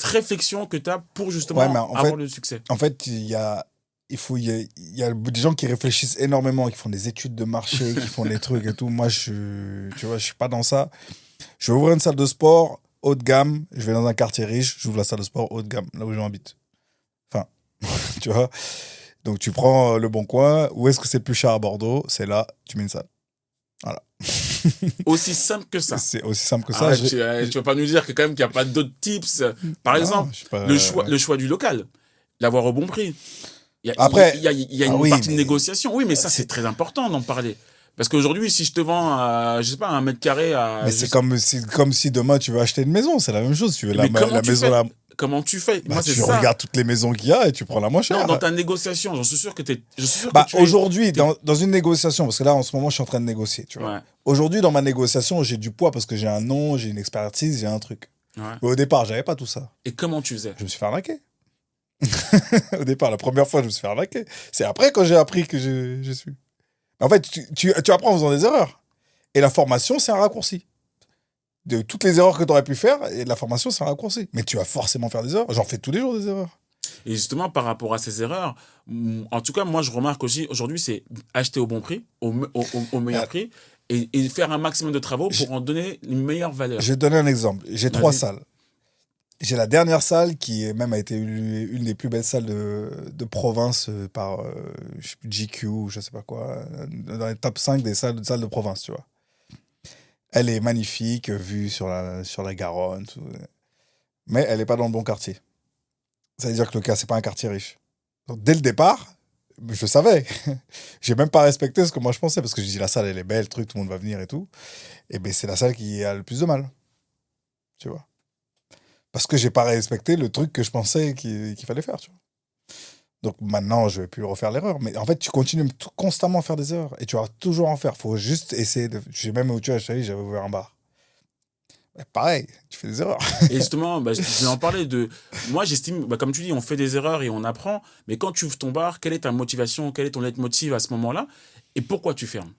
réflexion que tu as pour Ouais, mais justement en avoir fait, le succès. il y a des gens qui réfléchissent énormément, qui font des études de marché, qui font des trucs et tout. Moi, tu vois, je suis pas dans ça. Je vais ouvrir une salle de sport haut de gamme. Je vais dans un quartier riche. J'ouvre la salle de sport haut de gamme, là où j'habite. Enfin, tu vois. Donc, tu prends le bon coin. Où est-ce que c'est plus cher à Bordeaux? C'est là, tu mets une salle. Voilà. Aussi simple que ça. C'est aussi simple que ça. Arrête, tu vas pas nous dire que quand même qu'il n'y a pas d'autres tips. Par Non, exemple, je suis pas. le choix du local, l'avoir au bon prix. Après, Il y a ah une oui, partie de mais négociation. Oui, mais ça, c'est c'est très important d'en parler. Parce qu'aujourd'hui, si je te vends, je sais pas, 1 mètre carré mais c'est comme si demain tu veux acheter une maison, c'est la même chose. Tu veux Mais comment la tu maison fais? là, Comment tu fais? bah Moi, c'est tu ça. regardes toutes les maisons qu'il y a et tu prends la moins Non, chère. dans ta négociation, je suis sûr que Bah tu es, aujourd'hui, t'es- dans une négociation, parce que là en ce moment je suis en train de négocier, tu vois. ouais, Aujourd'hui dans ma négociation, j'ai du poids parce que j'ai un nom, j'ai une expertise, j'ai un truc. ouais. Mais au départ, j'avais pas tout ça. Et comment tu faisais? Je me suis fait arnaquer. Au départ, la première fois, je me suis fait arnaquer. C'est après quand j'ai appris que je suis. En fait, tu apprends en faisant des erreurs. Et la formation, c'est un raccourci. De toutes les erreurs que tu aurais pu faire, et la formation, c'est un raccourci. Mais tu vas forcément faire des erreurs. J'en fais tous les jours des erreurs. Et justement, par rapport à ces erreurs, en tout cas, moi, je remarque aussi, aujourd'hui, c'est acheter au bon prix, au meilleur Euh, prix, et faire un maximum de travaux Je, pour en donner une meilleure valeur. je vais te donner un exemple. J'ai 3 Vas-y. salles. J'ai la dernière salle qui même a été une des plus belles salles de province par je sais plus, GQ ou je sais pas quoi, dans les top 5 des salles de province, tu vois. Elle est magnifique, vue sur la Garonne, tout. Mais elle n'est pas dans le bon quartier. Ça veut dire que c'est pas un quartier riche. Donc, dès le départ, je savais. J'ai même pas respecté ce que moi je pensais parce que je dis la salle elle est belle, truc, tout le monde va venir et tout. Et ben c'est la salle qui a le plus de mal, tu vois. Parce que j'ai pas respecté le truc que je pensais qu'il fallait faire, tu vois. Donc maintenant, je vais plus refaire l'erreur. Mais en fait, tu continues constamment à faire des erreurs. Et tu vas toujours en faire. Faut juste essayer de. J'ai même, tu vois, j'avais ouvert un bar. Ouais, pareil, tu fais des erreurs. Et justement, bah, je vais en parler de. Moi, j'estime, bah, comme tu dis, on fait des erreurs et on apprend. Mais quand tu ouvres ton bar, quelle est ta motivation? Quel est ton leitmotiv à ce moment-là? Et pourquoi tu fermes?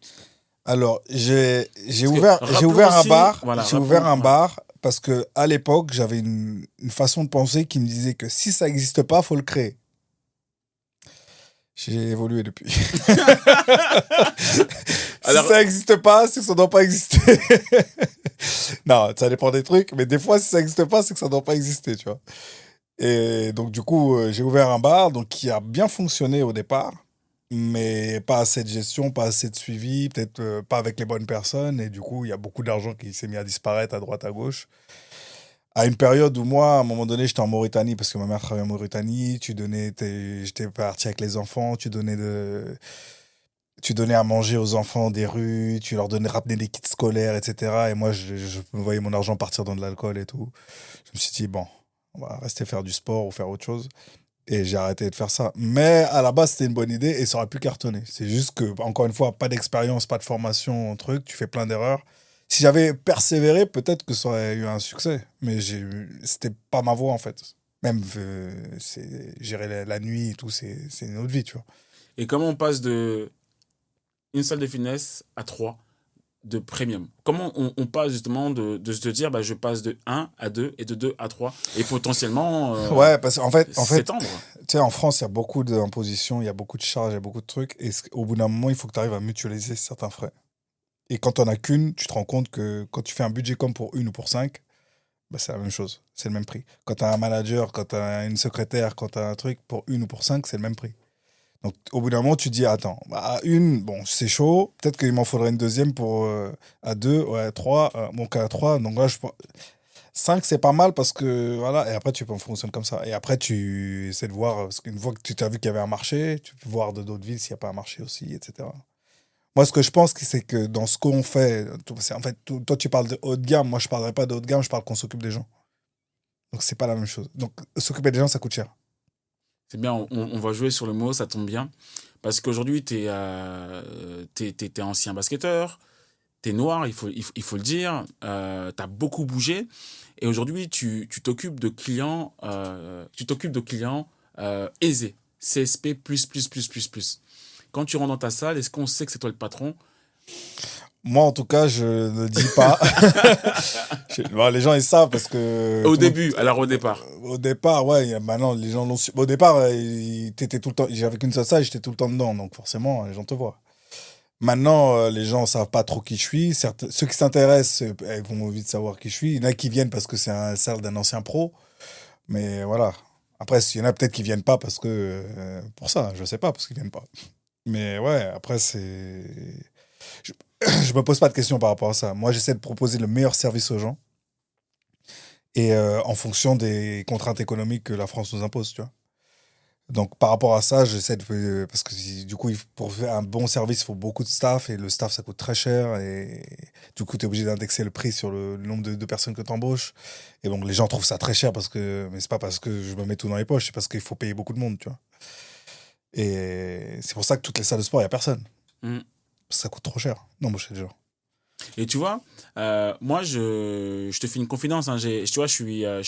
Alors, Parce que j'ai rappelons ouvert un aussi, bar. voilà, J'ai ouvert un ouais. bar parce que à l'époque, j'avais une façon de penser qui me disait que si ça n'existe pas, faut le créer. J'ai évolué depuis. Si Alors, ça n'existe pas, c'est que ça ne doit pas exister. Non, ça dépend des trucs, mais des fois, si ça n'existe pas, c'est que ça ne doit pas exister, tu vois. Et donc, du coup, j'ai ouvert un bar donc, qui a bien fonctionné au départ, mais pas assez de gestion, pas assez de suivi, peut-être pas avec les bonnes personnes. Et du coup, il y a beaucoup d'argent qui s'est mis à disparaître à droite, à gauche. À une période où moi, à un moment donné, j'étais en Mauritanie parce que ma mère travaillait en Mauritanie. J'étais parti avec les enfants, tu donnais à manger aux enfants des rues, tu leur donnais ramener des kits scolaires, etc. Et moi, je me voyais mon argent partir dans de l'alcool et tout. Je me suis dit, bon, On va rester faire du sport ou faire autre chose. Et j'ai arrêté de faire ça. Mais à la base, c'était une bonne idée et ça aurait pu cartonner. C'est juste que, encore une fois, pas d'expérience, pas de formation, truc, tu fais plein d'erreurs. Si j'avais persévéré, peut-être que ça aurait eu un succès. Mais c'était pas ma voie, en fait. Même gérer la nuit et tout, c'est une autre vie, tu vois. Et comment on passe de une salle de fitness à 3 de premium? Comment on passe justement de se dire, bah, je passe de 1 à 2 et de 2 à 3 et potentiellement Ouais, parce qu'en fait, s'étendre? tu sais, en France, il y a beaucoup d'impositions, il y a beaucoup de charges, il y a beaucoup de trucs. Et au bout d'un moment, il faut que tu arrives à mutualiser certains frais. Et quand on as qu'une, tu te rends compte que quand tu fais un budget comme pour une ou pour cinq, bah, c'est la même chose. C'est le même prix. Quand tu as un manager, quand tu as une secrétaire, quand tu as un truc pour une ou pour cinq, c'est le même prix. Donc, au bout d'un moment, tu te dis, attends, bah, à une, bon, c'est chaud. Peut-être qu'il m'en faudrait une deuxième pour à deux, ouais, trois. Bon, qu'à trois. Donc là, 5, c'est pas mal parce que, voilà. Et après, tu fonctionnes comme ça. Et après, tu essaies de voir, parce qu'une fois que tu t'as vu qu'il y avait un marché, tu peux voir de d'autres villes s'il n'y a pas un marché aussi, etc. Moi, ce que je pense, c'est que dans ce qu'on fait, en fait, toi, tu parles de haut de gamme. Moi, je ne parlerai pas de haut de gamme, je parle qu'on s'occupe des gens. Donc, c'est pas la même chose. Donc, s'occuper des gens, ça coûte cher. C'est bien, on va jouer sur le mot, ça tombe bien. Parce qu'aujourd'hui, t'es ancien basketteur, t'es noir, il faut le dire, t'as beaucoup bougé. Et aujourd'hui, tu t'occupes de clients, aisés, CSP+++++. Quand tu rentres dans ta salle, est-ce qu'on sait que c'est toi le patron? Moi, en tout cas, je ne dis pas. Bon, les gens, ils savent parce que. Au début, alors au départ. Au départ, ouais, maintenant, les gens l'ont su. Au départ, t'étais tout le temps. J'avais qu'une seule salle, j'étais tout le temps dedans. Donc, forcément, les gens te voient. Maintenant, les gens ne savent pas trop qui je suis. Ceux qui s'intéressent, ils vont vite savoir qui je suis. Il y en a qui viennent parce que c'est un salle d'un ancien pro. Mais voilà. Après, il y en a peut-être qui viennent pas parce que. Pour ça, je sais pas, parce qu'ils viennent pas. Mais ouais, après, c'est. Je, je me pose pas de questions par rapport à ça. Moi, j'essaie de proposer le meilleur service aux gens. Et en fonction des contraintes économiques que la France nous impose, tu vois. Donc, par rapport à ça, j'essaie de. Parce que du coup, pour faire un bon service, il faut beaucoup de staff. Et le staff, ça coûte très cher. Et du coup, tu es obligé d'indexer le prix sur le nombre de personnes que tu embauches. Et donc, les gens trouvent ça très cher parce que. Mais c'est pas parce que je me mets tout dans les poches, c'est parce qu'il faut payer beaucoup de monde, tu vois. Et c'est pour ça que toutes les salles de sport, il n'y a personne. Mm. Ça coûte trop cher d'embaucher des gens. Et tu vois, moi, je te fais une confidence. Hein, tu vois, je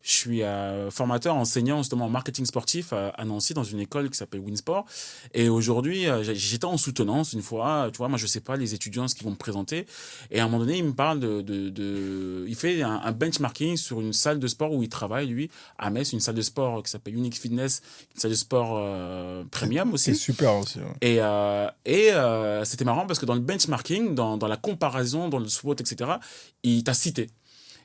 suis formateur, enseignant justement en marketing sportif à Nancy dans une école qui s'appelle Winsport. Et aujourd'hui, j'étais en soutenance une fois. Tu vois, moi, je sais pas les étudiants ce qu'ils vont me présenter. Et à un moment donné, il me parle il fait un benchmarking sur une salle de sport où il travaille, lui, à Metz, une salle de sport qui s'appelle Unique Fitness, une salle de sport premium C'est aussi. super aussi. Ouais. Et c'était marrant parce que dans le benchmarking, dans la comparaison, dans le SWOT, etc., il t'a cité.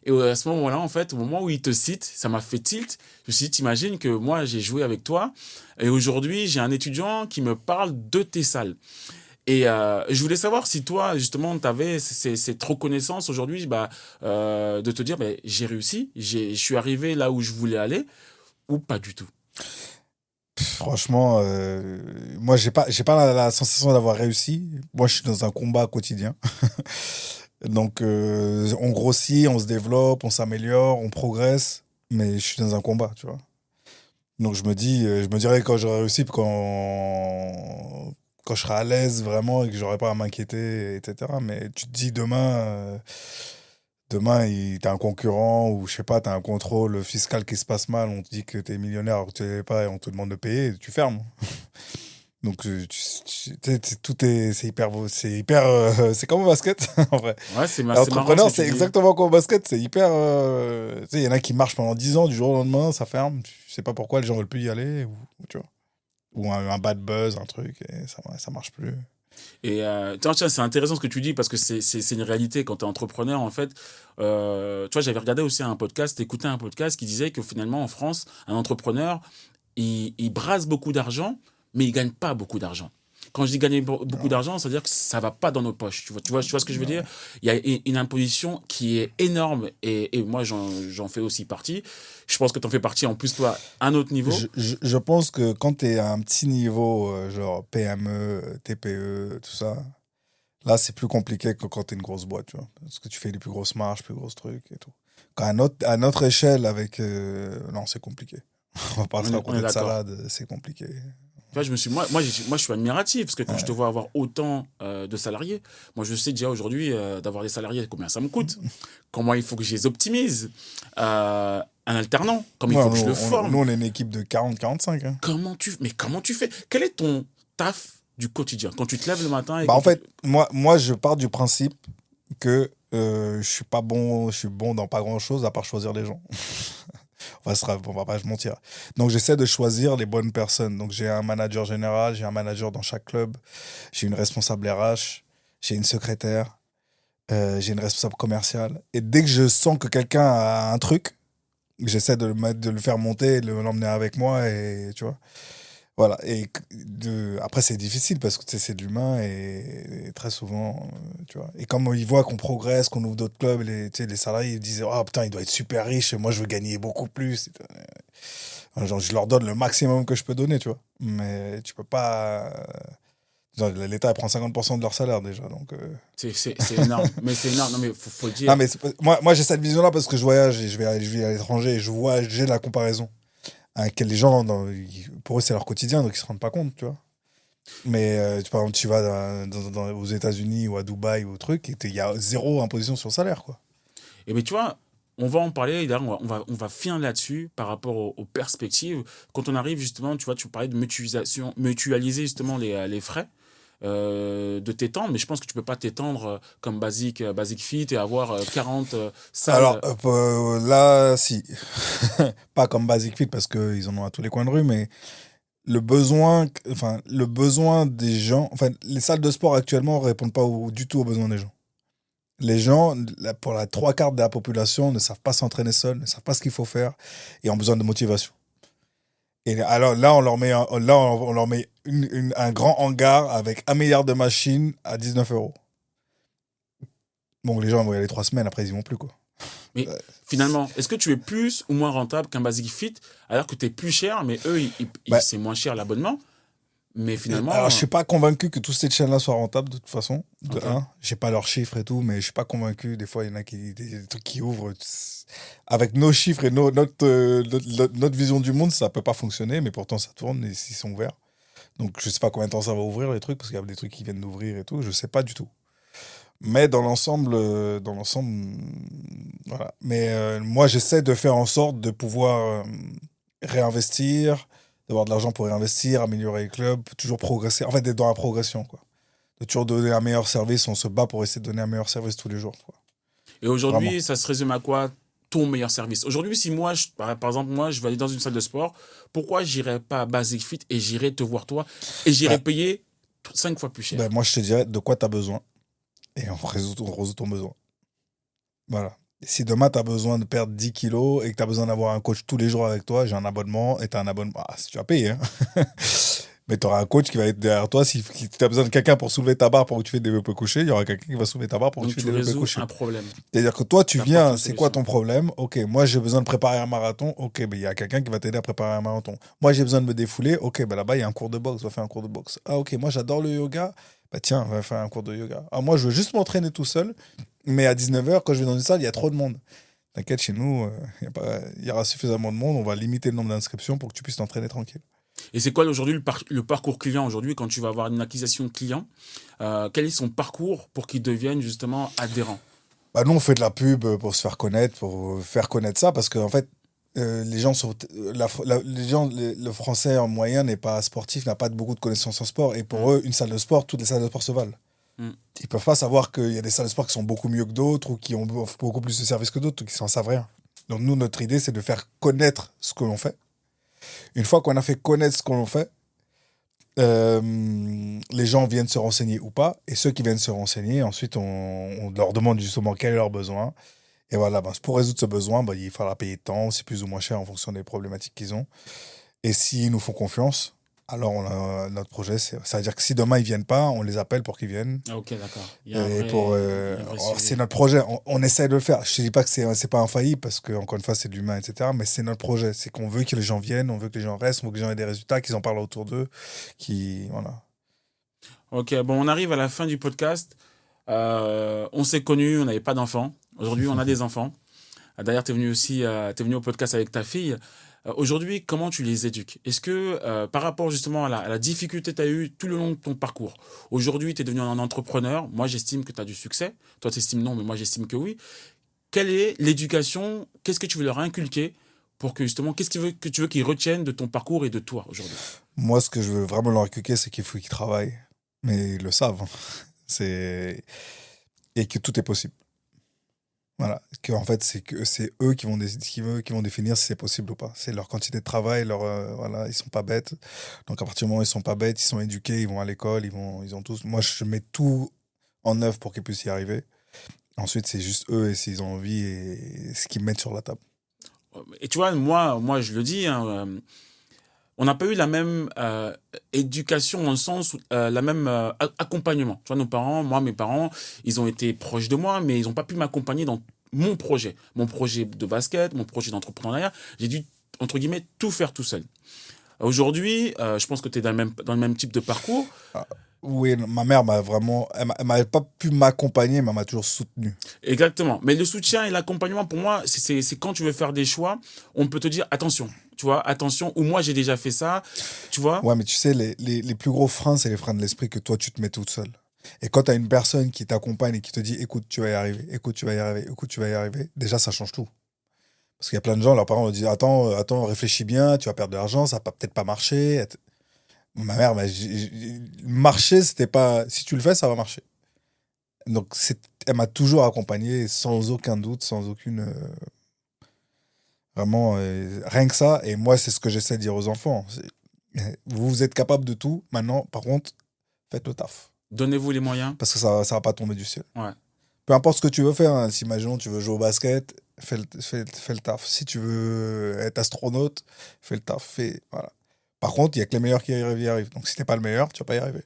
Et à ce moment-là, en fait, au moment où il te cite, ça m'a fait tilt. Je me suis dit, t'imagines que moi, j'ai joué avec toi. Et aujourd'hui, j'ai un étudiant qui me parle de tes salles. Et je voulais savoir si toi, justement, tu avais cette reconnaissance aujourd'hui, de te dire, j'ai réussi, je suis arrivé là où je voulais aller, ou pas du tout. Franchement, moi, j'ai pas la sensation d'avoir réussi. Moi, je suis dans un combat quotidien. Donc, on grossit, on se développe, on s'améliore, on progresse, mais je suis dans un combat, tu vois. Donc, je me dirais quand j'aurai réussi, quand je serai à l'aise vraiment et que j'aurai pas à m'inquiéter, etc. Mais tu te dis demain, t'as un concurrent ou je sais pas, t'as un contrôle fiscal qui se passe mal, on te dit que t'es millionnaire alors que tu l'es pas et on te demande de payer, tu fermes. Donc, c'est comme au basket, en vrai. Ouais, c'est marrant Entrepreneur, ce que c'est tu dis. exactement comme au basket, c'est hyper. Tu sais, il y en a qui marchent pendant 10 ans, du jour au lendemain, ça ferme. Tu sais pas pourquoi les gens veulent plus y aller, tu vois. Ou un bad buzz, un truc, et ça marche plus. Et tiens, c'est intéressant ce que tu dis parce que c'est une réalité quand tu es entrepreneur. En fait, tu vois, j'avais regardé aussi un podcast, écouté un podcast qui disait que finalement en France, un entrepreneur, il brasse beaucoup d'argent, mais il gagne pas beaucoup d'argent. Quand je dis gagner beaucoup Non, d'argent, c'est-à-dire que ça va pas dans nos poches. Tu vois ce que je veux non. dire? Il y a une imposition qui est énorme et moi, j'en fais aussi partie. Je pense que tu en fais partie en plus, toi, à un autre niveau. Je pense que quand tu es à un petit niveau, genre PME, TPE, tout ça, là, c'est plus compliqué que quand tu es une grosse boîte, tu vois. Parce que tu fais les plus grosses marges, plus grosses trucs et tout. À notre échelle, avec. Non, c'est compliqué. On va pas se On est raconter de d'accord. salade, c'est compliqué. Tu vois, moi, je suis admiratif parce que quand je te Ouais. vois avoir autant de salariés, moi, je sais déjà aujourd'hui d'avoir des salariés, combien ça me coûte, comment il faut que je les optimise, un alternant, comment il Ouais, faut que je le nous, forme. on est une équipe de 40-45. Hein. Mais comment tu fais? Quel est ton taf du quotidien? Quand tu te lèves le matin et Bah, quand en tu... fait, moi, je pars du principe que je suis pas bon, je suis bon dans pas grand-chose à part choisir les gens. On va pas se mentir. Donc, j'essaie de choisir les bonnes personnes. Donc, j'ai un manager général, j'ai un manager dans chaque club, j'ai une responsable RH, j'ai une secrétaire, j'ai une responsable commerciale. Et dès que je sens que quelqu'un a un truc, j'essaie de le faire monter, de l'emmener avec moi et tu vois. Voilà. Après, c'est difficile parce que tu sais, c'est de l'humain et très souvent, tu vois. Et comme ils voient qu'on progresse, qu'on ouvre d'autres clubs, tu sais, les salariés ils disent ah putain, il doit être super riche, moi je veux gagner beaucoup plus. Genre, je leur donne le maximum que je peux donner, tu vois. Mais tu peux pas. Genre, l'État il prend 50% de leur salaire déjà. Donc, C'est énorme. Mais c'est énorme. Non, mais faut le non, dire. mais moi j'ai cette vision-là parce que je voyage et je vis à l'étranger et j'ai la comparaison. Les gens, pour eux, c'est leur quotidien, donc ils se rendent pas compte, tu vois. Mais par exemple, tu vas aux États-Unis ou à Dubaï ou au truc, et il y a zéro imposition sur le salaire, quoi. Et bien, tu vois, on va en parler, d'ailleurs, on va finir là-dessus par rapport aux perspectives. Quand on arrive justement, tu vois, tu parlais de mutualisation, mutualiser justement les frais. De t'étendre, mais je pense que tu peux pas t'étendre comme Basic Fit et avoir 40 Alors salles. là, si. Pas comme Basic Fit parce qu'ils en ont à tous les coins de rue, mais le besoin des gens. Enfin, les salles de sport actuellement répondent pas du tout aux besoins des gens. Les gens, pour la trois quarts de la population, ne savent pas s'entraîner seuls, ne savent pas ce qu'il faut faire et ont besoin de motivation. Et alors là, on leur met un grand hangar avec 1 milliard de machines à 19 euros. Bon, les gens vont y aller 3 semaines, après ils y vont plus, quoi. Mais Euh, finalement, est-ce que tu es plus ou moins rentable qu'un Basic Fit alors que tu es plus cher, mais eux, bah, c'est moins cher l'abonnement, mais alors, je finalement, suis pas convaincu que toutes ces chaînes-là soient rentables, de toute façon. De ok. un, j'ai pas leurs chiffres et tout, mais je suis pas convaincu. Des fois, il y en a des trucs qui ouvrent. Avec nos chiffres et notre vision du monde, ça peut pas fonctionner, mais pourtant ça tourne et ils sont ouverts. Donc, je sais pas combien de temps ça va ouvrir les trucs, parce qu'il y a des trucs qui viennent d'ouvrir et tout, je sais pas du tout. Mais dans l'ensemble, voilà. Mais moi, j'essaie de faire en sorte de pouvoir réinvestir, d'avoir de l'argent pour réinvestir, améliorer le club, toujours progresser. En fait, d'être dans la progression, quoi. De toujours donner un meilleur service, on se bat pour essayer de donner un meilleur service tous les jours, quoi. Et Vraiment. aujourd'hui, ça se résume à quoi ton meilleur service? Aujourd'hui, si moi, par exemple, moi, je vais aller dans une salle de sport, pourquoi j'irais pas à Basic Fit et j'irais te voir toi et j'irais Bah, payer 5 fois plus cher? moi, je te dirais de quoi tu as besoin et on résout ton besoin. Voilà. Et si demain, tu as besoin de perdre 10 kilos et que tu as besoin d'avoir un coach tous les jours avec toi, j'ai un abonnement et tu as un abonnement. Ah, si tu vas payer, hein. Mais tu auras un coach qui va être derrière toi. Si tu as besoin de quelqu'un pour soulever ta barre pour que tu fais des développés couchés, il y aura quelqu'un qui va soulever ta barre pour que tu Donc, fais tu des développés résous couchés. un problème. C'est-à-dire que toi, tu Tu apportes viens, une c'est quoi solution. ton problème? Ok, moi j'ai besoin de préparer un marathon. Ok, ben il y a quelqu'un qui va t'aider à préparer un marathon. Moi j'ai besoin de me défouler. Ok, ben là-bas il y a un cours de boxe, va faire un cours de boxe. Ah ok, moi j'adore le yoga. Bah tiens, va faire un cours de yoga. Ah moi je veux juste m'entraîner tout seul, mais à 19h, quand je vais dans une salle, il y a trop de monde. T'inquiète, chez nous, il y aura suffisamment de monde. On va limiter le nombre d'inscriptions pour que tu puisses t'entraîner tranquille. Et c'est quoi aujourd'hui le parcours client aujourd'hui quand tu vas avoir une acquisition de client? Quel est son parcours pour qu'il devienne justement adhérent? Bah, nous, on fait de la pub pour se faire connaître, pour faire connaître ça, parce qu'en fait, les gens sont, les gens, le français en moyen n'est pas sportif, n'a pas beaucoup de connaissances en sport, et pour Mm, eux, une salle de sport, toutes les salles de sport se valent. mm. Ils peuvent pas savoir qu'il y a des salles de sport qui sont beaucoup mieux que d'autres, ou qui ont beaucoup plus de services que d'autres, ou qui s'en savent rien. Donc nous, notre idée, c'est de faire connaître ce que l'on fait. Une fois qu'on a fait connaître ce que l'on fait, les gens viennent se renseigner ou pas, et ceux qui viennent se renseigner, ensuite, on leur demande justement quel est leur besoin. Et voilà, ben, pour résoudre ce besoin, ben, il faudra payer tant, c'est plus ou moins cher en fonction des problématiques qu'ils ont. Et s'ils nous font confiance, alors notre projet, ça veut dire que si demain ils viennent pas, on les appelle pour qu'ils viennent. Ah, ok, d'accord. Et Il y a un vrai alors, c'est suivi. notre projet, on essaie de le faire. Je te dis pas que c'est pas infaillible parce que encore une fois c'est de l'humain, etc. Mais c'est notre projet, c'est qu'on veut que les gens viennent, on veut que les gens restent, on veut que les gens aient des résultats, qu'ils en parlent autour d'eux, qui voilà. Ok, bon, on arrive à la fin du podcast. On s'est connus, on n'avait pas d'enfants. Aujourd'hui, on a des enfants. D'ailleurs, tu es venu aussi t'es venu au podcast avec ta fille. Aujourd'hui, comment tu les éduques? Est-ce que par rapport justement à la difficulté que tu as eue tout le long de ton parcours, aujourd'hui, tu es devenu un entrepreneur. Moi, j'estime que tu as du succès. Toi, tu estimes non, mais moi, j'estime que oui. Quelle est l'éducation? Qu'est-ce que tu veux leur inculquer pour que justement, que tu veux qu'ils retiennent de ton parcours et de toi aujourd'hui? Moi, ce que je veux vraiment leur inculquer, c'est qu'il faut qu'ils travaillent. Mais ils le savent, hein. C'est... Et que tout est possible. Voilà. En fait, c'est eux qui vont définir si c'est possible ou pas. C'est leur quantité de travail, voilà, ils sont pas bêtes. Donc, à partir du moment où ils sont pas bêtes, ils sont éduqués, ils vont à l'école, ils ont tous. Moi, je mets tout en œuvre pour qu'ils puissent y arriver. Ensuite, c'est juste eux et s'ils ont envie et ce qu'ils mettent sur la table. Et tu vois, moi je le dis, hein, on n'a pas eu la même éducation dans le sens, la même accompagnement. Tu vois, mes parents, ils ont été proches de moi, mais ils n'ont pas pu m'accompagner dans mon projet de basket, mon projet d'entrepreneuriat. J'ai dû, entre guillemets, tout faire tout seul. Aujourd'hui, je pense que tu es dans le même type de parcours. Ah, oui, ma mère m'a vraiment. Elle m'a pas pu m'accompagner, mais elle m'a toujours soutenu. Exactement. Mais le soutien et l'accompagnement, pour moi, c'est quand tu veux faire des choix, on peut te dire attention. Tu vois, attention, ou moi j'ai déjà fait ça, tu vois. Ouais, mais tu sais, les plus gros freins, c'est les freins de l'esprit que toi, tu te mets toute seule. Et quand tu as une personne qui t'accompagne et qui te dit écoute, tu vas y arriver, écoute, tu vas y arriver, écoute, tu vas y arriver, déjà, ça change tout. Parce qu'il y a plein de gens, leurs parents leur disent attends, réfléchis bien, tu vas perdre de l'argent, ça va peut-être pas marcher. Ma mère, marcher, c'était pas. Si tu le fais, ça va marcher. Donc, elle m'a toujours accompagné sans aucun doute, sans aucune. Vraiment, rien que ça. Et moi, c'est ce que j'essaie de dire aux enfants. Vous êtes capable de tout. Maintenant, par contre, faites le taf. Donnez-vous les moyens. Parce que ça va pas tomber du ciel. Ouais. Peu importe ce que tu veux faire. Hein. Si, imaginons, tu veux jouer au basket, fais le taf. Si tu veux être astronaute, fais le taf. Voilà. Par contre, il n'y a que les meilleurs qui y arrivent. Donc, si t'es pas le meilleur, tu vas pas y arriver.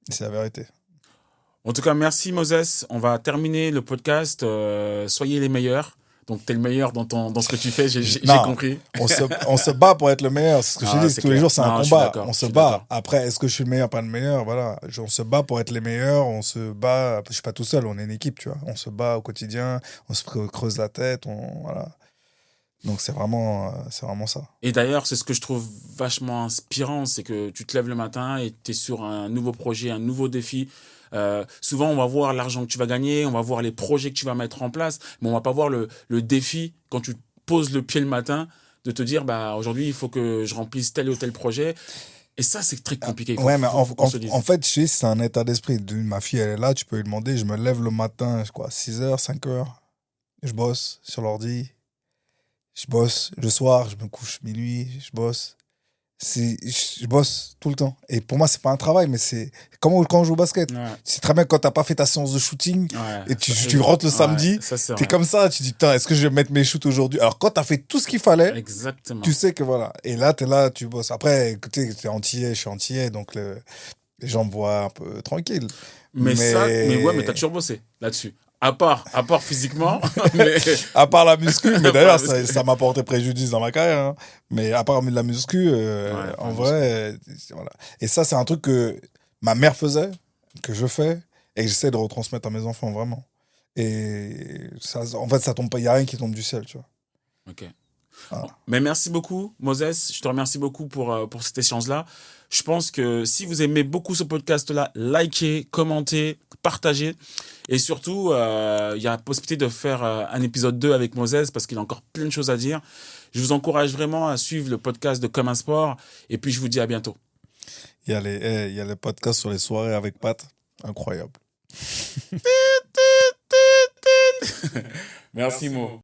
C'est la vérité. En tout cas, merci Moses. On va terminer le podcast. Soyez les meilleurs. Donc, tu es le meilleur dans ce que tu fais, j'ai compris. On se bat pour être le meilleur. C'est ce que je dis. Tous les jours, c'est un combat. On se bat. Après, est-ce que je suis le meilleur, pas le meilleur? Voilà. On se bat pour être les meilleurs. On se bat. Je suis pas tout seul. On est une équipe, tu vois. On se bat au quotidien. On se creuse la tête. Voilà. Donc, c'est vraiment ça. Et d'ailleurs, c'est ce que je trouve vachement inspirant. C'est que tu te lèves le matin et tu es sur un nouveau projet, un nouveau défi. Souvent, on va voir l'argent que tu vas gagner, on va voir les projets que tu vas mettre en place, mais on va pas voir le défi quand tu poses le pied le matin de te dire bah aujourd'hui il faut que je remplisse tel ou tel projet. Et ça, c'est très compliqué. Ouais, mais en fait, je sais, c'est un état d'esprit. Ma fille, elle est là, tu peux lui demander. Je me lève le matin, 6h, 5h. Je bosse sur l'ordi. Je bosse le soir, je me couche minuit, je bosse. Je bosse tout le temps. Et pour moi, c'est pas un travail, mais c'est comme quand on joue au basket. Ouais. C'est très bien quand t'as pas fait ta séance de shooting et tu rentres le samedi, t'es t'es comme ça, tu dis, putain, est-ce que je vais mettre mes shoots aujourd'hui? Alors quand t'as fait tout ce qu'il fallait, exactement. Tu sais que voilà. Et là, t'es là, tu bosses. Après, écoutez, t'es antillais, je suis antillais, donc les gens me voient un peu tranquille. Mais t'as toujours bossé là-dessus. À part physiquement. Mais... à part la muscu, mais d'ailleurs, ça m'a porté préjudice dans ma carrière. Hein. Mais à part la muscu, en vrai, voilà. Et ça, c'est un truc que ma mère faisait, que je fais, et que j'essaie de retransmettre à mes enfants, vraiment. Et ça, en fait, ça tombe pas, il n'y a rien qui tombe du ciel, tu vois. Ok. Voilà. Mais merci beaucoup, Moses. Je te remercie beaucoup pour cet échange-là. Je pense que si vous aimez beaucoup ce podcast-là, likez, commentez, partagez. Et surtout, il y a la possibilité de faire un épisode 2 avec Moses parce qu'il a encore plein de choses à dire. Je vous encourage vraiment à suivre le podcast de Comme un Sport. Et puis, je vous dis à bientôt. Il y a les podcasts sur les soirées avec Pat. Incroyable. Merci, Mo.